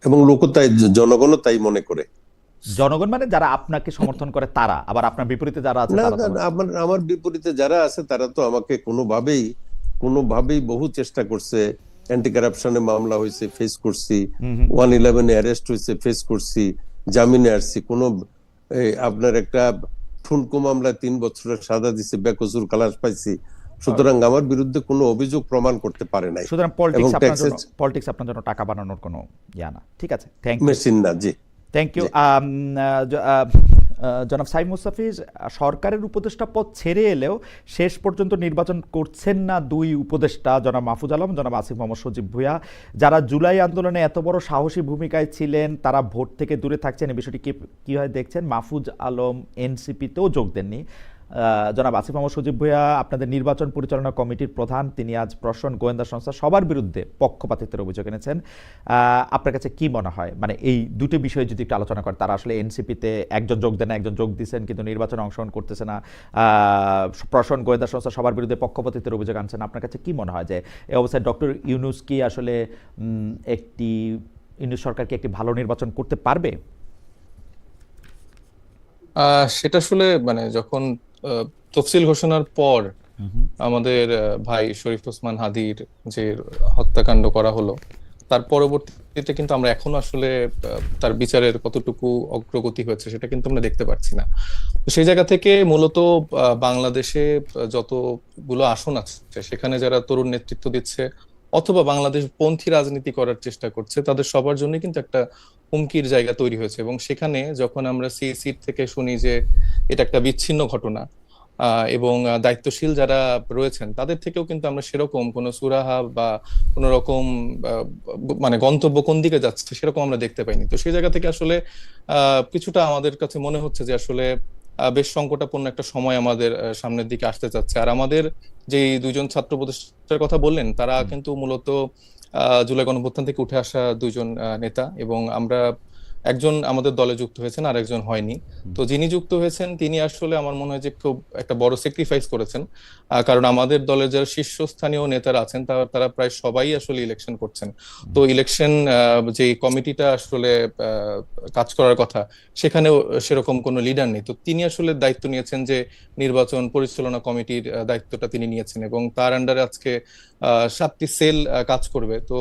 Speaker 2: এবং লোক তাই, জনগণও তাই মনে করে।
Speaker 1: জনগণ মানে যারা আপনাকে সমর্থন করে তারা, আবার আপনার বিপরীতে যারা আছে
Speaker 2: না
Speaker 1: তারা
Speaker 2: না,
Speaker 1: তো
Speaker 2: আমার বিপরীতে যারা আছে তারা তো আমাকে কোনোভাবেই বহু চেষ্টা করছে। অ্যান্টি কারাপশনে মামলা হয়েছে, ফেস করছি, 111 অ্যারেস্ট হয়েছে, ফেস করছি, জামিনে আসছি। আপনার একটা ঠুনকো মামলায় 3 বছরের সাজা দিছে, বেকসুর খালাস পাইছি। সুতরাং আমার বিরুদ্ধে কোনো অভিযোগ প্রমাণ করতে পারে নাই।
Speaker 1: সুতরাং
Speaker 2: এবং
Speaker 1: পলিটিক্স আপনার জন্য টাকা বানানোর কোনো ইয়া না। ঠিক আছে, থ্যাংক ইউ।
Speaker 2: মেশিন না, জি।
Speaker 1: Thank you. জনাব সাইদ মুস্তাফিজ, সরকারের উপদেষ্টা পদ ছেড়ে এলেও শেষ পর্যন্ত নির্বাচন করছেন না 2 উপদেষ্টা, জনাব মাহফুজ আলম, জনাব আসিফ মোহাম্মদ সজীব ভুঁইয়া, যারা জুলাই আন্দোলনে এত বড় সাহসী ভূমিকায় ছিলেন, তারা ভোট থেকে দূরে থাকছেন। এই বিষয়টি কিভাবে দেখছেন? মাহফুজ আলম এনসিপিতেও যোগ দেননি, জনাব আসিফ মাহমুদ সজীব ভূঁইয়া আপনাদের নির্বাচন পরিচালনা কমিটির প্রধান, তিনি আজ প্রশাসন, গোয়েন্দা সংস্থা সবার বিরুদ্ধে পক্ষপাতিত্বের অভিযোগ এনেছেন। আপনার কাছে কি মনে হয়, মানে এই দুটো বিষয়ে যদি একটু আলোচনা করেন, তারা আসলে এনসিপিতে একজন যোগ দেন, একজন যোগ দিচ্ছেন কিন্তু নির্বাচনে অংশগ্রহণ করতেছে না, প্রশাসন, গোয়েন্দা সংস্থা সবার বিরুদ্ধে পক্ষপাতিত্বের অভিযোগ আনছেন। আপনার কাছে কি মনে হয় যে এই অবস্থায় ডক্টর ইউনূস কি আসলে ইউনূস সরকার কি একটি ভালো নির্বাচন করতে পারবে?
Speaker 3: সেটা আসলে মানে যখন তফসিল ঘোষণার পর আমাদের ভাই শরীফ ওসমান হাদির যে হত্যাকাণ্ড করা হলো, তার পরবর্তীতে কিন্তু আমরা এখনো আসলে তার বিচারের কতটুকু অগ্রগতি হয়েছে সেটা কিন্তু আমরা দেখতে পাচ্ছি না। তো সেই জায়গা থেকে মূলত বাংলাদেশে যতগুলো আসন আছে সেখানে যারা তরুণ নেতৃত্ব দিচ্ছে অথবা বাংলাদেশ পন্থী রাজনীতি করার চেষ্টা করছে, তাদের সবার জন্য কিন্তু একটা হুমকির জায়গা তৈরি হয়েছে। এবং সেখানে যখন আমরা সিট থেকে শুনি যে এটা একটা বিচ্ছিন্ন ঘটনা, এবং দায়িত্বশীল যারা রয়েছেন তাদের থেকেও কিন্তু আমরা সেরকম কোনো সুরাহা বা কোনো রকম মানে গন্তব্য কোন দিকে যাচ্ছে সেরকম আমরা দেখতে পাইনি। তো সেই জায়গা থেকে আসলে কিছুটা আমাদের কাছে মনে হচ্ছে যে আসলে বেশ সংকটাপন্ন একটা সময় আমাদের সামনের দিকে আসতে যাচ্ছে। আর আমাদের যে দুইজন ছাত্র উপদেষ্টার কথা বললেন, তারা কিন্তু মূলত জুলাই গণঅভ্যুত্থান থেকে উঠে আসা দুইজন নেতা, এবং আমরা একজন আমাদের দলে যুক্ত হয়েছেন আর একজন হয়নি। তো যিনি যুক্ত হয়েছেন তিনি আসলে আমার মনে হয় যে খুব একটা বড় স্যাক্রিফাইস করেছেন, কারণ আমাদের দলের যারা শীর্ষস্থানীয় নেতারা আছেন তারা প্রায় সবাই আসলে ইলেকশন করছেন। তো ইলেকশন যে কমিটিটা আসলে কাজ করার কথা, সেখানেও সেরকম কোনো লিডার নেই। তো তিনি আসলে দায়িত্ব নিয়েছেন যে নির্বাচন পরিচালনা কমিটির দায়িত্বটা তিনি নিয়েছেন, এবং তার আন্ডারে আজকে 7টি সেল কাজ করবে। তো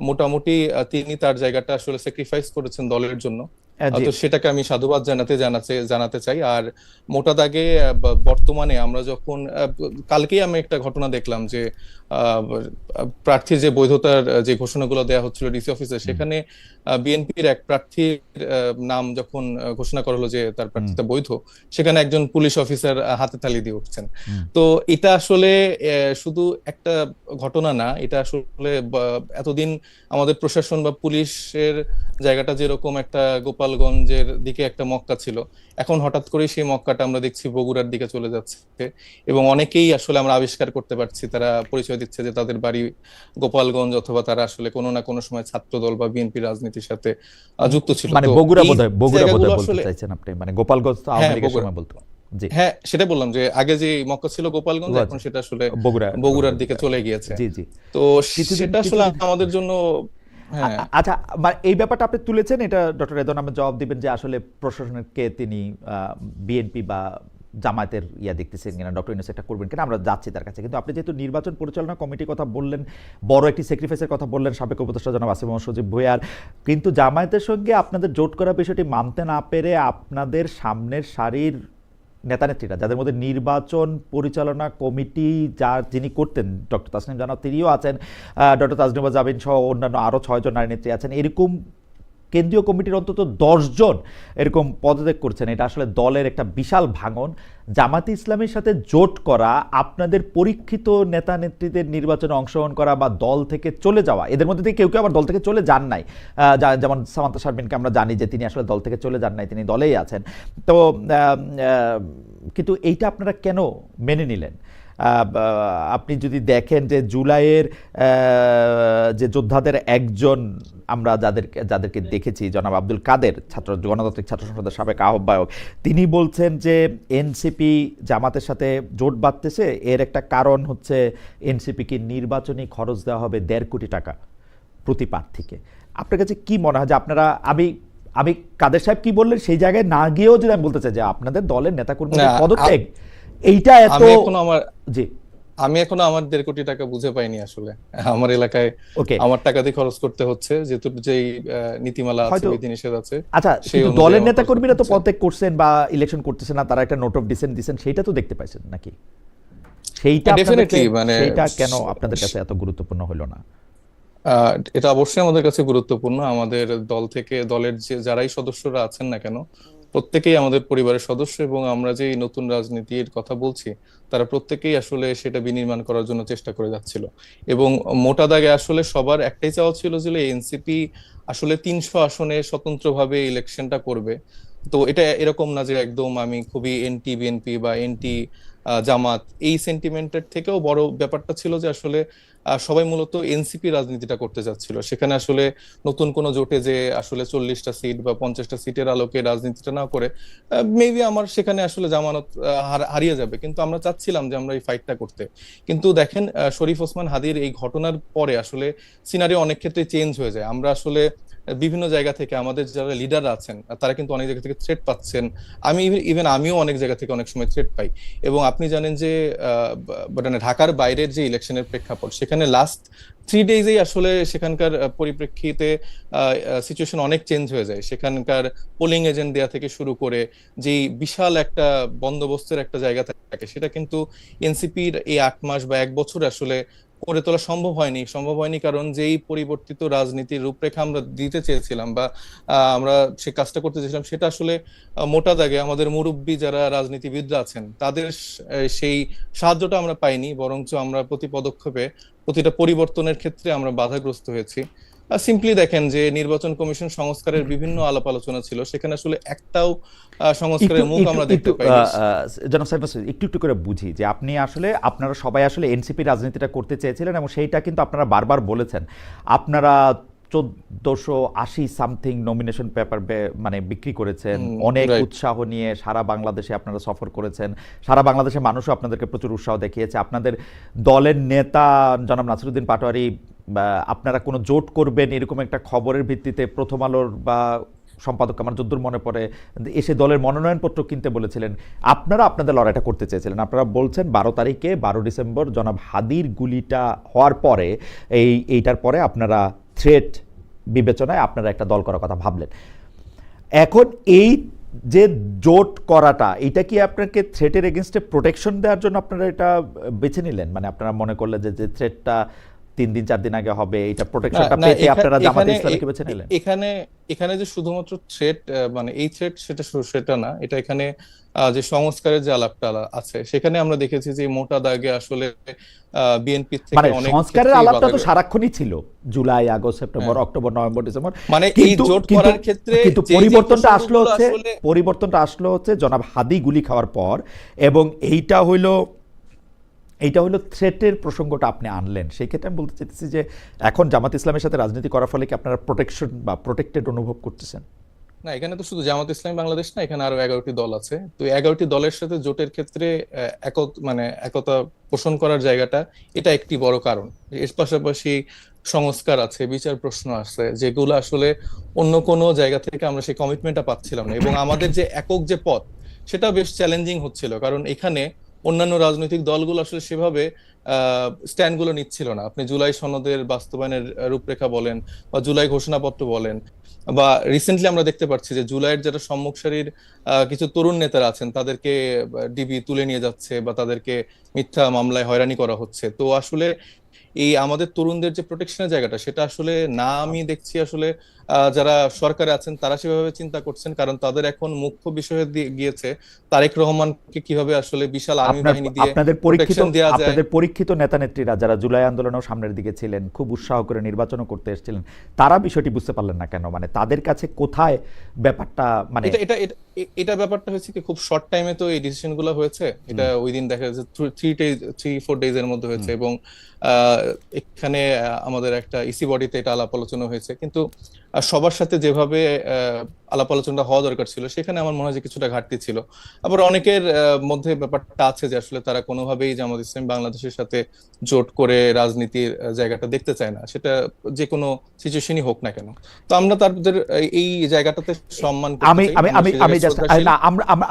Speaker 3: মোটামুটি তিনি তার জায়গাটা আসলে স্যাক্রিফাইস করেছেন দলের জন্য। তো সেটাকে আমি সাধুবাদ জানাতে চাই। আর মোটা দাগে বর্তমানে আমরা যখন কালকেই আমি একটা ঘটনা দেখলাম যে প্রার্থীর যে বৈধতার যে ঘোষণাগুলো দেওয়া হচ্ছিল ডিসি অফিসে, সেখানে বিএনপির এক প্রার্থীর নাম যখন ঘোষণা করা হলো যে তার প্রার্থীটা বৈধ, সেখানে একজন পুলিশ অফিসার হাতে তালি দিয়ে উঠছেন। তো এটা আসলে শুধু একটা ঘটনা না, এটা আসলে এতদিন আমাদের প্রশাসন বা পুলিশের জায়গাটা যেরকম একটা গোপালগঞ্জের দিকে একটা মক্কা ছিল, এখন হঠাৎ করে সেই মক্কাটা আমরা দেখছি বগুড়ার দিকে চলে যাচ্ছে। এবং অনেকেই আসলে আমরা আবিষ্কার করতে পারছি, তারা পরিচয় দিচ্ছে যে তাদের বাড়ি গোপালগঞ্জ, অথবা তারা আসলে কোনো না কোনো সময় ছাত্রদল বা বিএনপি রাজনীতির সাথে যুক্ত ছিল।
Speaker 1: মানে বগুড়া বোধহয় বলতে চাইছেন আপনি, মানে গোপালগঞ্জ তো আওয়ামী লীগের সময় বলতো। জি
Speaker 3: হ্যাঁ, সেটা বললাম যে আগে যে মক্কা ছিল গোপালগঞ্জ, এখন সেটা আসলে বগুড়ার দিকে চলে গিয়েছে।
Speaker 1: জি জি।
Speaker 3: তো সেটা আসলে আমাদের জন্য
Speaker 1: আচ্ছা, এই ব্যাপারটা আপনি তুলেছেন, এটা ডক্টর রেদওয়ান আহমেদ জবাব দিবেন যে আসলে প্রশাসনকে তিনি বিএনপি বা জামায়াতের দেখতেছেন কিনা, ডক্টর ইউনূস একটা করবেন কিনা, আমরা যাচ্ছি তার কাছে। কিন্তু আপনি যেহেতু নির্বাচন পরিচালনা কমিটির কথা বললেন, বড় একটি স্যাক্রিফাইসের কথা বললেন সাবেক উপদেষ্টা জনাব আসিফ মাহমুদ সজীব ভূঁইয়ার, কিন্তু জামায়াতের সঙ্গে আপনাদের জোট করা বিষয়টি মানতে না পেরে আপনাদের সামনের সারির নেতানেত্রীরা, যাদের মধ্যে নির্বাচন পরিচালনা কমিটি যিনি করতেন ডক্টর তাসনিম জান্নাত, তিনিও আছেন, ডক্টর তাজনিমা জাবিন সহ অন্যান্য আরও 6 জন নারী নেত্রী আছেন, এরকম কেন্দ্রীয় কমিটির অন্তত 10 জন এরকম পদত্যাগ করছেন। এটা আসলে দলের একটা বিশাল ভাঙন। জামাতে ইসলামের সাথে জোট করা, আপনাদের পরীক্ষিত নেতা নেত্রীদের নির্বাচনে অংশগ্রহণ করা বা দল থেকে চলে যাওয়া, এদের মধ্যে থেকে কেউ কেউ আবার দল থেকে চলে যান নাই, যেমন সামান্তা শারমিনকে আমরা জানি যে তিনি আসলে দল থেকে চলে যান নাই, তিনি দলেই আছেন। তো কিন্তু এইটা আপনারা কেন মেনে নিলেন? আপনি যদি দেখেন যে জুলাইয়ের যে যোদ্ধাদের একজন আমরা যাদেরকে দেখেছি, জনাব আব্দুল কাদের, গণতান্ত্রিক ছাত্র সংসদের সাবেক আহ্বায়ক, তিনি বলছেন যে এনসিপি জামাতের সাথে জোট বাঁধতেছে, এর একটা কারণ হচ্ছে এনসিপিকে নির্বাচনী খরচ দেওয়া হবে 1.5 কোটি টাকা প্রতি প্রার্থীকে। আপনার কাছে কি মনে হয় যে আপনারা, আমি কাদের সাহেব কি বললেন সেই জায়গায় না গিয়েও যদি আমি বলতে চাই যে আপনাদের দলের নেতাকর্মীদের পদত্যাগ, এইটা এত
Speaker 3: আমি এখনো আমার 1.5 কোটি টাকা বুঝে পাইনি আসলে। আমার এলাকায় আমার টাকা দিয়ে খরচ করতে হচ্ছে, যেহেতু যেই নীতিমালা আছে, বিধিনিষেধ আছে।
Speaker 1: আচ্ছা, কিন্তু দলের নেতাকর্মীরা তো পদত্যাগ করছেন বা ইলেকশন করতেছেন না, তারা একটা নোট অফ ডিসেন্ট দিচ্ছেন, সেইটা তো দেখতে পাইছেন নাকি? সেইটা কেন আপনাদের কাছে এত গুরুত্বপূর্ণ হলো না?
Speaker 3: এটা অবশ্যই আমাদের কাছে গুরুত্বপূর্ণ। আমাদের দল থেকে দলের যারাই সদস্যরা আছেন না কেন, প্রত্যেকেই আমাদের পরিবারের সদস্য, এবং আমরা যে নতুন রাজনীতির কথা বলছি তারা প্রত্যেকেই আসলে সেটা বিনির্মাণ করার জন্য চেষ্টা করে যাচ্ছিল। এবং মোটা দাগে আসলে সবার একটাই চাওয়া ছিল যে এনসিপি আসলে 300 আসনে স্বতন্ত্রভাবে ইলেকশনটা করবে, তো এটা এরকম না যে একদম আমি খুবই এনটি বিএনপি বা এনটি জামাত, এই সেন্টিমেন্টের থেকেও বড় ব্যাপারটা ছিল যে আসলে সবাই মূলত এনসিপি রাজনীতিটা করতে যাচ্ছিল। সেখানে আসলে নতুন কোনো জোটে যে আসলে 40টা সিট বা 50টা সিটের আলোকে রাজনীতিটা না করে মেবি আমার সেখানে আসলে জামানত হারিয়ে যাবে, কিন্তু আমরা চাচ্ছিলাম যে আমরা এই ফাইটটা করতে। কিন্তু দেখেন শরীফ ওসমান হাদির এই ঘটনার পরে আসলে সিনারিও অনেক ক্ষেত্রে চেঞ্জ হয়ে যায়। আমরা আসলে বিভিন্ন জায়গা থেকে আমাদের যারা লিডার আছেন তারা কিন্তু অনেক জায়গা থেকে থ্রেট পাচ্ছেন। আমি ইভেন আমিও অনেক জায়গা থেকে অনেক সময় থ্রেট পাই। এবং আপনি জানেন যে মানে ঢাকার বাইরের যে ইলেকশনের প্রেক্ষাপট, সেখানে লাস্ট 3 ডেজেই আসলে সেখানকার পরিপ্রেক্ষিতে সিচুয়েশন অনেক চেঞ্জ হয়ে যায়। সেখানকার পোলিং এজেন্ট দেয়া থেকে শুরু করে যেই বিশাল একটা বন্দোবস্তের একটা জায়গা থাকে, সেটা কিন্তু এনসিপির এই 8 মাস বা 1 বছর আসলে করে তোলা সম্ভব হয়নি কারণ যেই পরিবর্তিত রাজনীতির রূপরেখা আমরা দিতে চেয়েছিলাম বা আমরা সে কাজটা করতে চেয়েছিলাম, সেটা আসলে মোটা দাগে আমাদের মুরব্বী যারা রাজনীতিবিদরা আছেন তাদের সেই সাহায্যটা আমরা পাইনি, বরঞ্চ আমরা প্রতি পদক্ষেপে প্রতিটা পরিবর্তনের ক্ষেত্রে আমরা বাধাগ্রস্ত হয়েছি। সিম্পলি দেখেন যে নির্বাচন কমিশন সংস্কারের বিভিন্ন আলাপ আলোচনা ছিল, সেখানে আসলে একটাও সংস্কারের মুখ আমরা দেখতে পাইনি।
Speaker 1: জনাব সাইফ মাসুদ, একটু একটু করে বুঝি যে আপনি আসলে আপনারা সবাই আসলে এনসিপি রাজনীতিটা করতে চেয়েছিলেন এবং সেইটা কিন্তু আপনারা বারবার বলেছেন। আপনারা 1480 সামথিং নমিনেশন পেপার মানে বিক্রি করেছেন, অনেক উৎসাহ নিয়ে সারা বাংলাদেশে আপনারা সফর করেছেন, সারা বাংলাদেশের মানুষও আপনাদেরকে প্রচুর উৎসাহ দেখিয়েছে। আপনাদের দলের নেতা জনাব নাসিরউদ্দিন পাটোয়ারি আপনারা কোনো জোট করবেন এরকম একটা খবরের ভিত্তিতে প্রথম আলোর বা সম্পাদক আমার যদ্দূর মনে পড়ে এসে দলের মনোনয়নপত্র কিনতে বলেছিলেন। আপনারা আপনাদের লড়াইটা করতে চেয়েছিলেন। আপনারা বলছেন 12 ডিসেম্বর জনাব হাদির গুলিটা হওয়ার পরে এইটার পরে আপনারা থ্রেট বিবেচনায় আপনারা একটা দল করার কথা ভাবলেন। এখন এই যে জোট করাটা, এটা কি আপনাকে থ্রেটের এগেনস্টে প্রোটেকশন দেওয়ার জন্য আপনারা এটা বেছে নিলেন? মানে আপনারা মনে করলেন যে থ্রেটটা 3 দিন 4 দিন আগে হবে, এটা প্রোটেকশনটা পেতে আপনারা জামাতে ইসলামীকে বেছে নিলেন?
Speaker 3: এখানে যে শুধুমাত্র থ্রেট মানে এই থ্রেট সেটা না, এটা এখানে যে সংস্কারের যে আলাপটা আছে সেখানে আমরা দেখেছি যে মোটা দাগে আসলে বিএনপি থেকে
Speaker 1: মানে
Speaker 3: অনেক
Speaker 1: সংস্কারের আলাপটা তো সারাক্ষণই ছিল, July, August, September, October, November, December.
Speaker 3: মানে এই জোট করার ক্ষেত্রে
Speaker 1: কিন্তু পরিবর্তনটা আসলো হচ্ছে জনাব হাদি গুলি খাওয়ার পর, এবং এইটা হইলো থ্রেটের প্রসঙ্গটা আপনি আনলেন। সেই ক্ষেত্রে আমি বলতে চাইতেছি যে এখন জামাত ইসলামের সাথে রাজনীতি করার ফলে কি আপনারা প্রোটেকশন বা প্রোটেক্টেড অনুভব করতেছেন?
Speaker 3: না, এখানে তো শুধু জামাত ইসলামী বাংলাদেশ না, এখানে আরো 11টি দল আছে। তো 11টি দলের সাথে জোটের ক্ষেত্রে একতা পোষণ করার জায়গাটা এটা একটি বড় কারণ। এর পাশাপাশি সংস্কার আছে, বিচার প্রশ্ন আছে, যেগুলো আসলে অন্য কোনো জায়গা থেকে আমরা সেই কমিটমেন্টটা পাচ্ছিলাম না। এবং আমাদের যে একক যে পথ, সেটা বেশ চ্যালেঞ্জিং হচ্ছিল, কারণ এখানে অন্যান্য রাজনৈতিক দলগুলো আসলে সেভাবে স্ট্যান্ড গুলো নিচ্ছিল না। আপনি জুলাই সনদের বাস্তবায়নের রূপরেখা বলেন বা জুলাই ঘোষণাপত্র বলেন, বা রিসেন্টলি আমরা দেখতে পাচ্ছি যে জুলাইয়ের যারা সম্মুখ সারির কিছু তরুণ নেতারা আছেন তাদেরকে ডিবি তুলে নিয়ে যাচ্ছে বা তাদেরকে মিথ্যা মামলায় হয়রানি করা হচ্ছে। তো আসলে এই আমাদের তরুণদের যে প্রোটেকশনের জায়গাটা, সেটা আসলে না আমি দেখছি আসলে যারা সরকারে আছেন তারা সেভাবে চিন্তা করছেন, কারণ তাদের এখন মুখ্য বিষয় গিয়েছে তারেক রহমানকে কিভাবে আসলে বিশাল আর্মি বাহিনী দিয়ে প্রোটেকশন দেওয়া যায়।
Speaker 1: আপনাদের পরীক্ষিত নেতা নেত্রীরা যারা জুলাই আন্দোলনেও সামনের দিকে ছিলেন, খুব উৎসাহ করে নির্বাচনও করতে এসেছিলেন, তারা বিষয়টি বুঝতে পারলেন না কেন? মানে তাদের কাছে কোথায় ব্যাপারটা, মানে
Speaker 3: এটা ব্যাপারটা হয়েছে কি, খুব শর্ট টাইমে তো এই ডিসিশন গুলো হয়েছে। এটা ওই দিন দেখা যাচ্ছে 3-4 ডেজ এর মধ্যে হয়েছে, এবং এখানে আমাদের একটা ইসি বডিতে এটা আলাপ আলোচনা হয়েছে। কিন্তু সবার সাথে যেভাবে আলাপ আলোচনা হওয়া দরকার ছিল, সেখানে আমার মনে হয় যে কিছুটা ঘাটতি ছিল। আবার অনেকের মধ্যে ব্যাপারটা আছে যে আসলে তারা কোনোভাবেই জামাত ইসলামী বাংলাদেশের সাথে জোট করে রাজনীতির জায়গাটা দেখতে চায় না, সেটা যে কোনো সিচুয়েশনই হোক না কেন। তো আমরা তাদের এই জায়গাটাতে সম্মান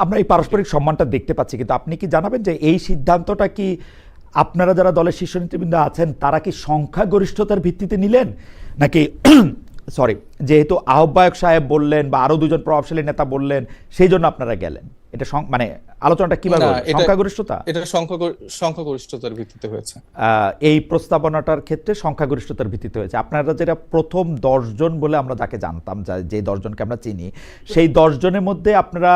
Speaker 1: আমরা এই পারস্পরিক সম্মানটা দেখতে পাচ্ছি, কিন্তু আপনি কি জানাবেন যে এই সিদ্ধান্তটা কি আপনারা যারা দলের শীর্ষ নেতৃবৃন্দ আছেন তারা কি সংখ্যাগরিষ্ঠতার ভিত্তিতে নিলেন, নাকি যেহেতু আহ্বায়ক সাহেব বললেন বা আরো দুজন প্রভাবশালী নেতা বললেন সেই জন্য আপনারা গেলেন? এটা মানে আলোচনাটা কিভাবে সংখ্যাগরিষ্ঠতা?
Speaker 3: এটা সংখ্যাগরিষ্ঠতার ভিত্তিতে হয়েছে।
Speaker 1: এই প্রস্তাবনাটার ক্ষেত্রে সংখ্যাগরিষ্ঠতার ভিত্তিতে হয়েছে। আপনারা যেটা প্রথম 10 জন বলে আমরা যাকে জানতাম, যে 10 জনকে আমরা চিনি, সেই 10 জনের মধ্যে আপনারা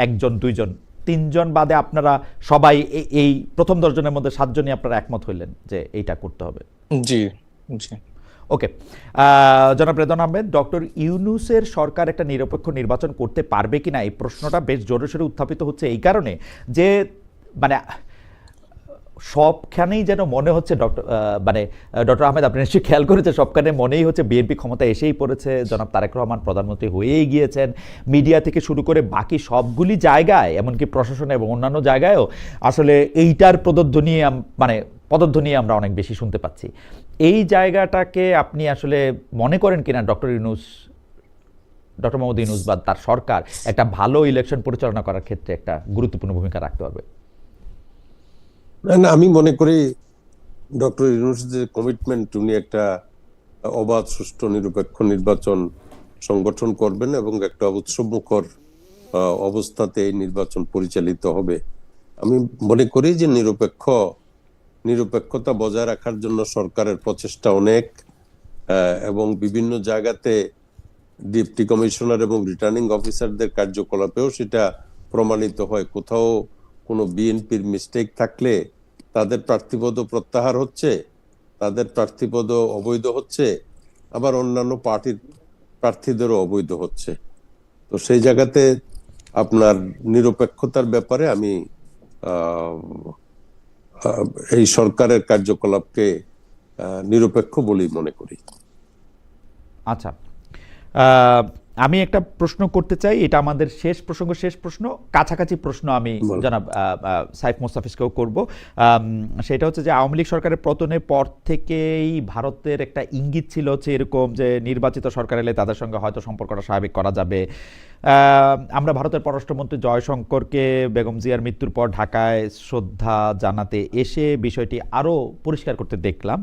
Speaker 1: 1 জন 2 জন 3 জন বাদে আপনারা সবাই এই প্রথম 10 জনের মধ্যে 7 জনই আপনারা একমত হইলেন যে এইটা করতে হবে।
Speaker 3: জি জি।
Speaker 1: ওকে, জনাব রেদওয়ান আহমেদ, ডক্টর ইউনূসের সরকার একটা নিরপেক্ষ নির্বাচন করতে পারবে কিনা এই প্রশ্নটা বেশ জোরে সোরে উত্থাপিত হচ্ছে এই কারণে যে মানে সবখানেই যেন মনে হচ্ছে ডক্টর আহমেদ, আপনি নিশ্চয়ই খেয়াল করেছেন, সবখানে মনেই হচ্ছে বিএনপি ক্ষমতা এসেই পড়েছে, জনাব তারেক রহমান প্রধানমন্ত্রী হয়েই গিয়েছেন, মিডিয়া থেকে শুরু করে বাকি সবগুলি জায়গায় এমনকি প্রশাসনে এবং অন্যান্য জায়গায়ও আসলে এইটার পদধ্বনি আমরা অনেক বেশি শুনতে পাচ্ছি। এই জায়গাটাকে আপনি আসলে মনে করেন কিনা ডক্টর মোহাম্মদ ইউনূস বা তার সরকার একটা ভালো ইলেকশন পরিচালনা করার ক্ষেত্রে একটা গুরুত্বপূর্ণ ভূমিকা রাখতে পারবে?
Speaker 2: না, আমি মনে করি ডক্টর ইউনূস যে কমিটমেন্ট, উনি একটা অবাধ, সুষ্ঠু, নিরপেক্ষ নির্বাচন সংগঠন করবেন এবং একটা উৎসবমুখর অবস্থাতে এই নির্বাচন পরিচালিত হবে। আমি মনে করি যে নিরপেক্ষতা বজায় রাখার জন্য সরকারের প্রচেষ্টা অনেক, এবং বিভিন্ন জায়গাতে ডিপটি কমিশনার এবং রিটার্নিং অফিসারদের কার্যকলাপেও সেটা প্রমাণিত হয়। কোথাও কোনো বিএনপির মিস্টেক থাকলে তাদের প্রার্থীপদ প্রত্যাহার হচ্ছে, তাদের প্রার্থীপদ অবৈধ হচ্ছে, আবার অন্যান্য পার্টির প্রার্থীদেরও অবৈধ হচ্ছে। তো সেই জায়গাতে আপনার নিরপেক্ষতার ব্যাপারে আমি এই সরকারের কার্যকলাপকে নিরপেক্ষ বলেই মনে করি।
Speaker 1: আচ্ছা, আমি একটা প্রশ্ন করতে চাই, এটা আমাদের শেষ প্রশ্ন, কাছাকাছি প্রশ্ন আমি জনাব সাইফ মোস্তাফিজকেও করব। সেটা হচ্ছে যে আওয়ামী লীগ সরকারের পতনের পর থেকেই ভারতের একটা ইঙ্গিত ছিল হচ্ছে এরকম যে নির্বাচিত সরকার এলে তাদের সঙ্গে হয়তো সম্পর্কটা স্বাভাবিক করা যাবে। আমরা ভারতের পররাষ্ট্রমন্ত্রী জয়শঙ্করকে বেগম জিয়ার মৃত্যুর পর ঢাকায় শ্রদ্ধা জানাতে এসে বিষয়টি আরও পরিষ্কার করতে দেখলাম।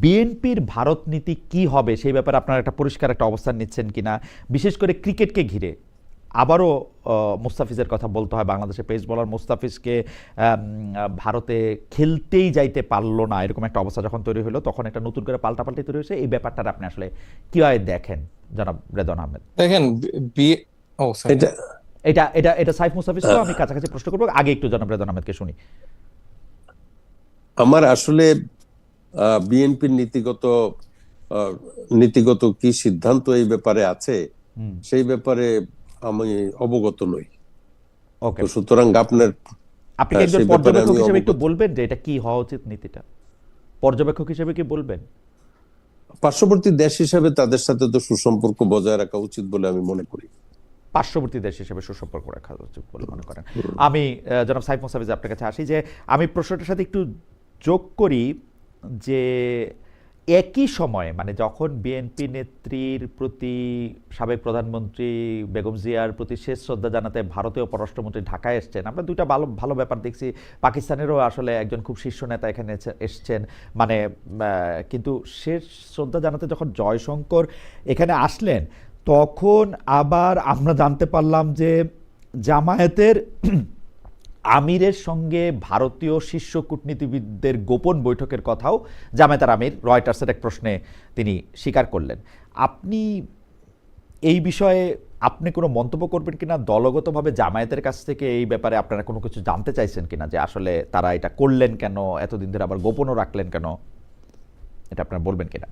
Speaker 1: বিএনপির ভারত নীতি কি হবে সেই ব্যাপারে আপনারা একটা পরিষ্কার একটা অবস্থান নিচ্ছেন কিনা, বিশেষ করে ক্রিকেটকে ঘিরে? আবারও মুস্তাফিজের কথা বলতে হয়, বাংলাদেশের পেস বোলার মুস্তাফিজকে ভারতে খেলতেই যাইতে পারলো না, এরকম একটা অবস্থা যখন তৈরি হলো তখন একটা নতুন করে পাল্টাপাল্টি তৈরি হয়েছে। এই ব্যাপারটা আপনি আসলে কিভাবে দেখেন জনাব রেদওয়ান আহমেদ?
Speaker 3: দেখেন,
Speaker 1: এটা সাইফ মুস্তাফিজকে আমি কাছাকাছি প্রশ্ন করবো, আগে একটু জনাব রেদওয়ান আহমেদকে শুনি।
Speaker 2: আমার আসলে বিএনপির নীতিগত কি সিদ্ধান্ত এই ব্যাপারে আছে সেই ব্যাপারে আমি অবগত নই।
Speaker 1: ওকে,
Speaker 2: সুতরাং
Speaker 1: আপনি কি একজন পর্যবেক্ষক হিসেবে একটু বলবেন যে এটা কি হওয়া উচিত নীতিটা? পর্যবেক্ষক হিসেবে কি বলবেন?
Speaker 2: পার্শ্ববর্তী দেশ হিসেবে তাদের সাথে তো সুসম্পর্ক বজায় রাখা উচিত বলে আমি মনে করি।
Speaker 1: পার্শ্ববর্তী দেশ হিসেবে সুসম্পর্ক রাখা উচিত বলে মনে করেন। আমি জনাব সাইফ মোস্তাফিজ আপনার কাছে আসি, যে আমি প্রশ্নটার সাথে একটু যোগ করি যে একই সময়ে যখন বিএনপি নেত্রীর প্রতি সাবেক প্রধানমন্ত্রী বেগম জিয়ার প্রতি শেষ শ্রদ্ধা জানাতে ভারতীয় পররাষ্ট্রমন্ত্রী ঢাকায় এসছেন, আমরা দুইটা ভালো ব্যাপার দেখছি। পাকিস্তানেরও আসলে একজন খুব শীর্ষ নেতা এখানে এসছেন, কিন্তু শেষ শ্রদ্ধা জানাতে যখন জয়শঙ্কর এখানে আসলেন তখন আবার আমরা জানতে পারলাম যে জামায়াতের আমিরের সঙ্গে ভারতীয় শীর্ষ কূটনীতিবিদদের গোপন বৈঠকের কথাও জামায়াতের আমির রয়টার্সের এক প্রশ্নে তিনি স্বীকার করলেন। আপনি এই বিষয়ে কোনো মন্তব্য করবেন কিনা? দলগতভাবে জামায়াতের কাছ থেকে এই ব্যাপারে আপনারা কোনো কিছু জানতে চাইছেন কিনা, যে আসলে তারা এটা করলেন কেন, এতদিন ধরে আবার গোপনও রাখলেন কেন, এটা আপনারা বলবেন কিনা?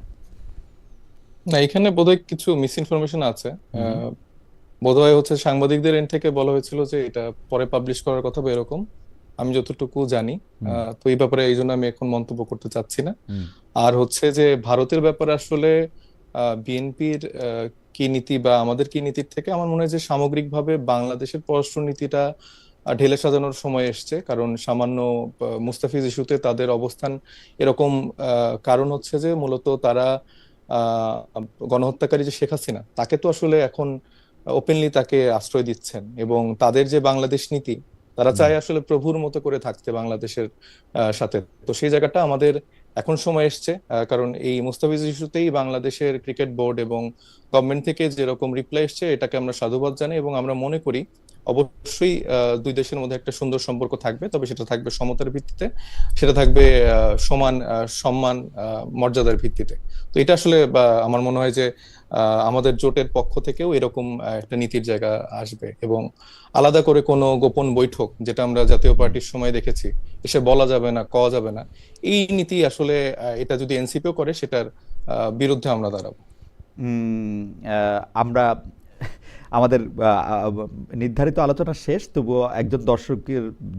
Speaker 3: না, এখানে বোধহয় কিছু মিস ইনফরমেশন আছে। বোধহয় হচ্ছে সাংবাদিকদের এন্ড থেকে বলা হয়েছিল যে এটা পরে পাবলিশ করার কথা বা এরকম, আমি যতটুকু জানি। তো এই ব্যাপারে এই জন্য আমি এখন মন্তব্য করতে চাচ্ছি না। আর হচ্ছে যে ভারতের ব্যাপারে আসলে বিএনপির কি নীতি বা আমাদের কি নীতির থেকে আমার মনে হয় যে সামগ্রিকভাবে বাংলাদেশের পররাষ্ট্র নীতিটা ঢেলে সাজানোর সময় এসছে। কারণ সামান্য মুস্তাফিজ ইস্যুতে তাদের অবস্থান এরকম, কারণ হচ্ছে যে মূলত তারা গণহত্যাকারী যে শেখ হাসিনা, তাকে তো আসলে এখন ওপেনলি তাকে আশ্রয় দিচ্ছেন, এবং তাদের যে বাংলাদেশ নীতি, তারা চায় আসলে প্রভুর মতো করে থাকতে বাংলাদেশের সাথে। তো সেই জায়গাটা আমাদের এখন সময় এসছে, কারণ এই মুস্তাফিজ ইস্যুতেই বাংলাদেশের ক্রিকেট বোর্ড এবং গভর্নমেন্ট থেকে যেরকম রিপ্লাই এসছে, এটাকে আমরা সাধুবাদ জানাই এবং আমরা মনে করি অবশ্যই দুই দেশের মধ্যে একটা সুন্দর সম্পর্ক থাকবে, তবে সেটা থাকবে সমতার ভিত্তিতে, সেটা থাকবে সমান সম্মান মর্যাদার ভিত্তিতে। তো এটা আসলে আমার মনে হয় যে আমাদের জোটের পক্ষ থেকেও এরকম একটা নীতির জায়গা আসবে, এবং আলাদা করে কোনো গোপন বৈঠক, যেটা আমরা জাতীয় পার্টির সময় দেখেছি, এসে বলা যাবে না, কওয়া যাবে না, এই নীতি আসলে এটা যদি এনসিপিও করে সেটার বিরুদ্ধে আমরা দাঁড়াবো।
Speaker 1: আমরা আমাদের নির্ধারিত আলোচনা শেষ, তবুও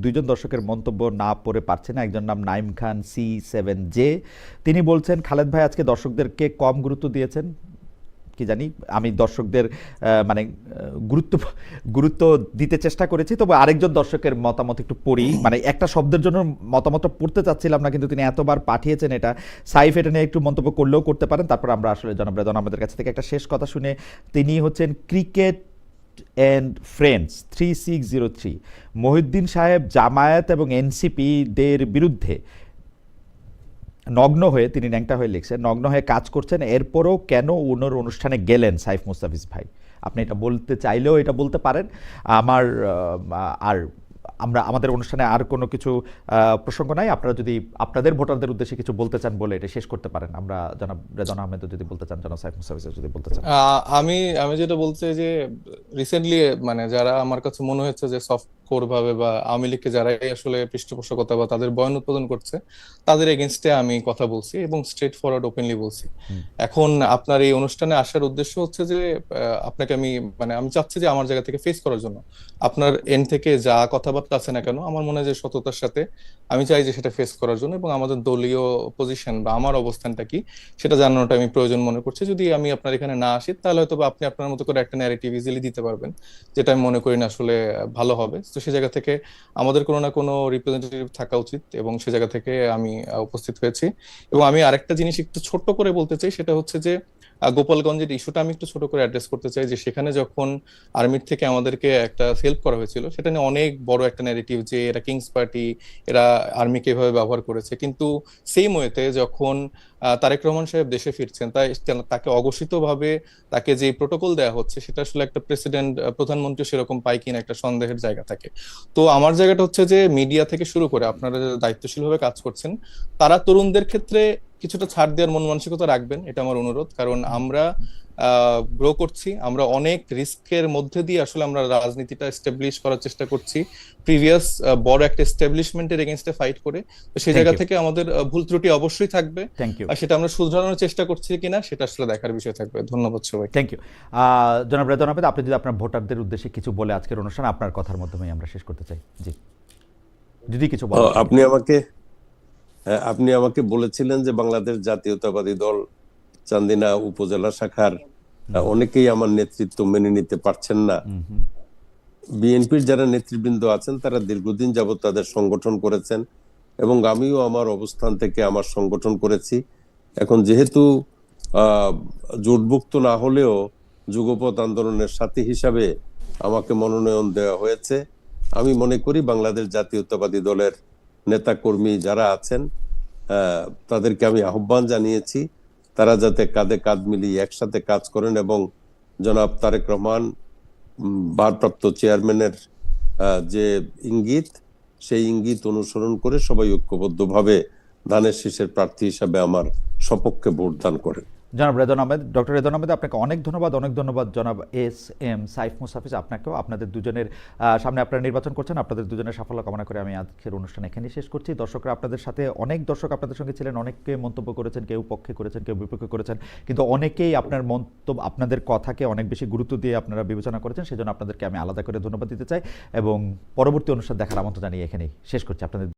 Speaker 1: দুইজন দর্শকের মন্তব্য না পড়ে পারছে না। একজন নাম নাইম খান C7J, তিনি বলছেন খালেদ ভাই আজকে দর্শকদেরকে কম গুরুত্ব দিয়েছেন। কি জানি, আমি দর্শকদের মানে গুরুত্ব দিতে চেষ্টা করেছি, তবে আরেকজন দর্শকের মতামত একটু পড়ি। মানে একটা শব্দের জন্য মতামতটা পড়তে চাচ্ছিলাম না, কিন্তু তিনি এতবার পাঠিয়েছেন এটা। সাইফ এটা নিয়ে একটু মন্তব্য করলেও করতে পারেন, তারপর আমরা আসলে জনাব রেদওয়ান আহমেদের কাছ থেকে একটা শেষ কথা শুনে। তিনি হচ্ছেন ক্রিকেট অ্যান্ড ফ্রেন্ডস 3603। মহিউদ্দিন সাহেব জামায়াত এবং এনসিপি দের বিরুদ্ধে নগ্ন হয়ে, তিনি ন্যাংটা হয়ে লিখছেন, নগ্ন হয়ে কাজ করছেন, এরপরও কেন ওনার অনুষ্ঠানে গেলেন সাইফ মুস্তাফিজ ভাই? আপনি এটা বলতে চাইলেও এটা বলতে পারেন। আমাদের অনুষ্ঠানে আর কোনো কিছু প্রসঙ্গ নাই। আপনারা যদি আপনাদের ভোটারদের উদ্দেশ্যে কিছু বলতে চান বলে এটা শেষ করতে পারেন। আমরা জনাব রেদওয়ান আহমেদ যদি বলতে চান, জনাব সাইফ মুস্তাফিজ যদি বলতে চান।
Speaker 3: আমি আমি যেটা বলতে চাই যে রিসেন্টলি মানে যারা আমার কাছে মনে হচ্ছে যে সফট কোর ভাবে বা আওয়ামী লীগকে যারাই আসলে পৃষ্ঠপোষকতা বা তাদের বয়ান উৎপাদন করছে, তাদের এগেনস্টে আমি কথা বলছি এবং স্ট্রেট ফরওয়ার্ড ওপেনলি বলছি। এখন আপনার এই অনুষ্ঠানে আসার উদ্দেশ্য হচ্ছে যে আপনাকে আমি চাচ্ছি যে আমার জায়গা থেকে ফেস করার জন্য আপনার এন্ড থেকে যা কথাবার্তা আছে না কেন, আমার মনে হয় যে সততার সাথে আমি চাই যে সেটা ফেস করার জন্য, এবং আমাদের দলীয় পজিশন বা আমার অবস্থানটা কি সেটা জানানোটা আমি প্রয়োজন মনে করছি। যদি আমি আপনার এখানে না আসি, তাহলে হয়তো আপনি আপনার মতো করে একটা ন্যারেটিভ ইজিলি দিতে পারবেন, যেটা আমি মনে করি না আসলে ভালো হবে। তো সে জায়গা থেকে আমাদের কোনো না কোনো রিপ্রেজেন্টেটিভ থাকা উচিত, এবং সে জায়গা থেকে আমি উপস্থিত হয়েছি। এবং আমি আরেকটা জিনিস একটু ছোট্ট করে বলতে চাই, সেটা হচ্ছে যে গোপালগঞ্জের ইস্যুটা আমি একটু ছোট করে অ্যাড্রেস করতে চাই। যে সেখানে যখন আর্মির থেকে আমাদেরকে একটা হেল্প করা হয়েছিল, সেটা নিয়ে অনেক বড় একটা ন্যারেটিভ যে এরা কিংস পার্টি, এরা আর্মিকে এভাবে ব্যবহার করেছে। কিন্তু সেই ওয়েতে যখন তারেক রহমান সাহেব দেশে ফিরছেন, তাকে অঘোষিতভাবে তাকে যে প্রোটোকল দেওয়া হচ্ছে, সেটা আসলে একটা প্রেসিডেন্ট প্রধানমন্ত্রী সেরকম পায় কিনা একটা সন্দেহের জায়গা থাকে। তো আমার জায়গাটা হচ্ছে যে মিডিয়া থেকে শুরু করে আপনারা যারা দায়িত্বশীলভাবে কাজ করছেন, তারা তরুণদের ক্ষেত্রে কিছুটা ছাড় দেওয়ার মন মানসিকতা রাখবেন, এটা আমার অনুরোধ। কারণ আমরা গ্রো করছি, আমরা অনেক রিস্কের মধ্যে দিয়ে আসলে আমরা রাজনীতিটা এস্টাবলিশ করার চেষ্টা করছি, প্রিভিয়াস বড় একটা এস্টাবলিশমেন্টের এগেইনস্টে ফাইট করে। তো সেই জায়গা থেকে আমাদের ভুল ত্রুটি অবশ্যই থাকবে, আর সেটা আমরা শুধরানোর চেষ্টা করছি কিনা সেটা আসলে দেখার বিষয় থাকবে। ধন্যবাদ সবাই।
Speaker 1: Thank you. জনাব রেদওয়ান আহমেদ, আপনি যদি আপনার ভোটারদের উদ্দেশ্যে কিছু বলে আজকের অনুষ্ঠান আপনার কথার মাধ্যমেই আমরা শেষ করতে চাই। জি, যদি কিছু বলেন।
Speaker 2: আপনি আমাকে বলেছিলেন যে বাংলাদেশ জাতীয়তাবাদী দল চান্দিনা উপজেলা শাখার অনেকেই আমার নেতৃত্ব মেনে নিতে পারছেন না। বিএনপির যারা নেতৃবৃন্দ আছেন তারা দীর্ঘদিন যাবৎ তাদের সংগঠন করেছেন, এবং আমিও আমার অবস্থান থেকে আমার সংগঠন করেছি। এখন যেহেতু জোটভুক্ত না হলেও যুগপৎ আন্দোলনের সাথী হিসাবে আমাকে মনোনয়ন দেওয়া হয়েছে, আমি মনে করি বাংলাদেশ জাতীয়তাবাদী দলের নেতা কর্মী যারা আছেন তাদেরকে আমি আহ্বান জানিয়েছি তারা যাতে কাঁধে কাঁধ মিলিয়ে একসাথে কাজ করেন, এবং জনাব তারেক রহমান ভারপ্রাপ্ত চেয়ারম্যানের যে ইঙ্গিত, সেই ইঙ্গিত অনুসরণ করে সবাই ঐক্যবদ্ধভাবে ধানের শীষের প্রার্থী হিসাবে আমার সপক্ষে ভোট দান করেন।
Speaker 1: জনাব রেদওয়ান আহমেদ, ডক্টর রেদওয়ান আহমেদ, আপনাকে অনেক ধন্যবাদ। জনাব এস.এম. সাইফ মুস্তাফিজ, আপনাকেও। আপনাদের দুজনের সামনে আপনারা নির্বাচন করছেন, আপনাদের দুজনের সাফল্য কামনা করে আমি আজকের অনুষ্ঠান এখানেই শেষ করছি। দর্শকরা আপনাদের সাথে, অনেক দর্শক আপনাদের সঙ্গে ছিলেন, অনেকে মন্তব্য করেছেন, কেউ পক্ষে করেছেন, কেউ বিপক্ষে করেছেন, কিন্তু অনেকেই আপনাদের কথাকে অনেক বেশি গুরুত্ব দিয়ে আপনারা বিবেচনা করেছেন। সেজন্য আপনাদেরকে আমি আলাদা করে ধন্যবাদ দিতে চাই, এবং পরবর্তী অনুষ্ঠান দেখার আমন্ত্রণ জানিয়ে এখানেই শেষ করছি। আপনাদের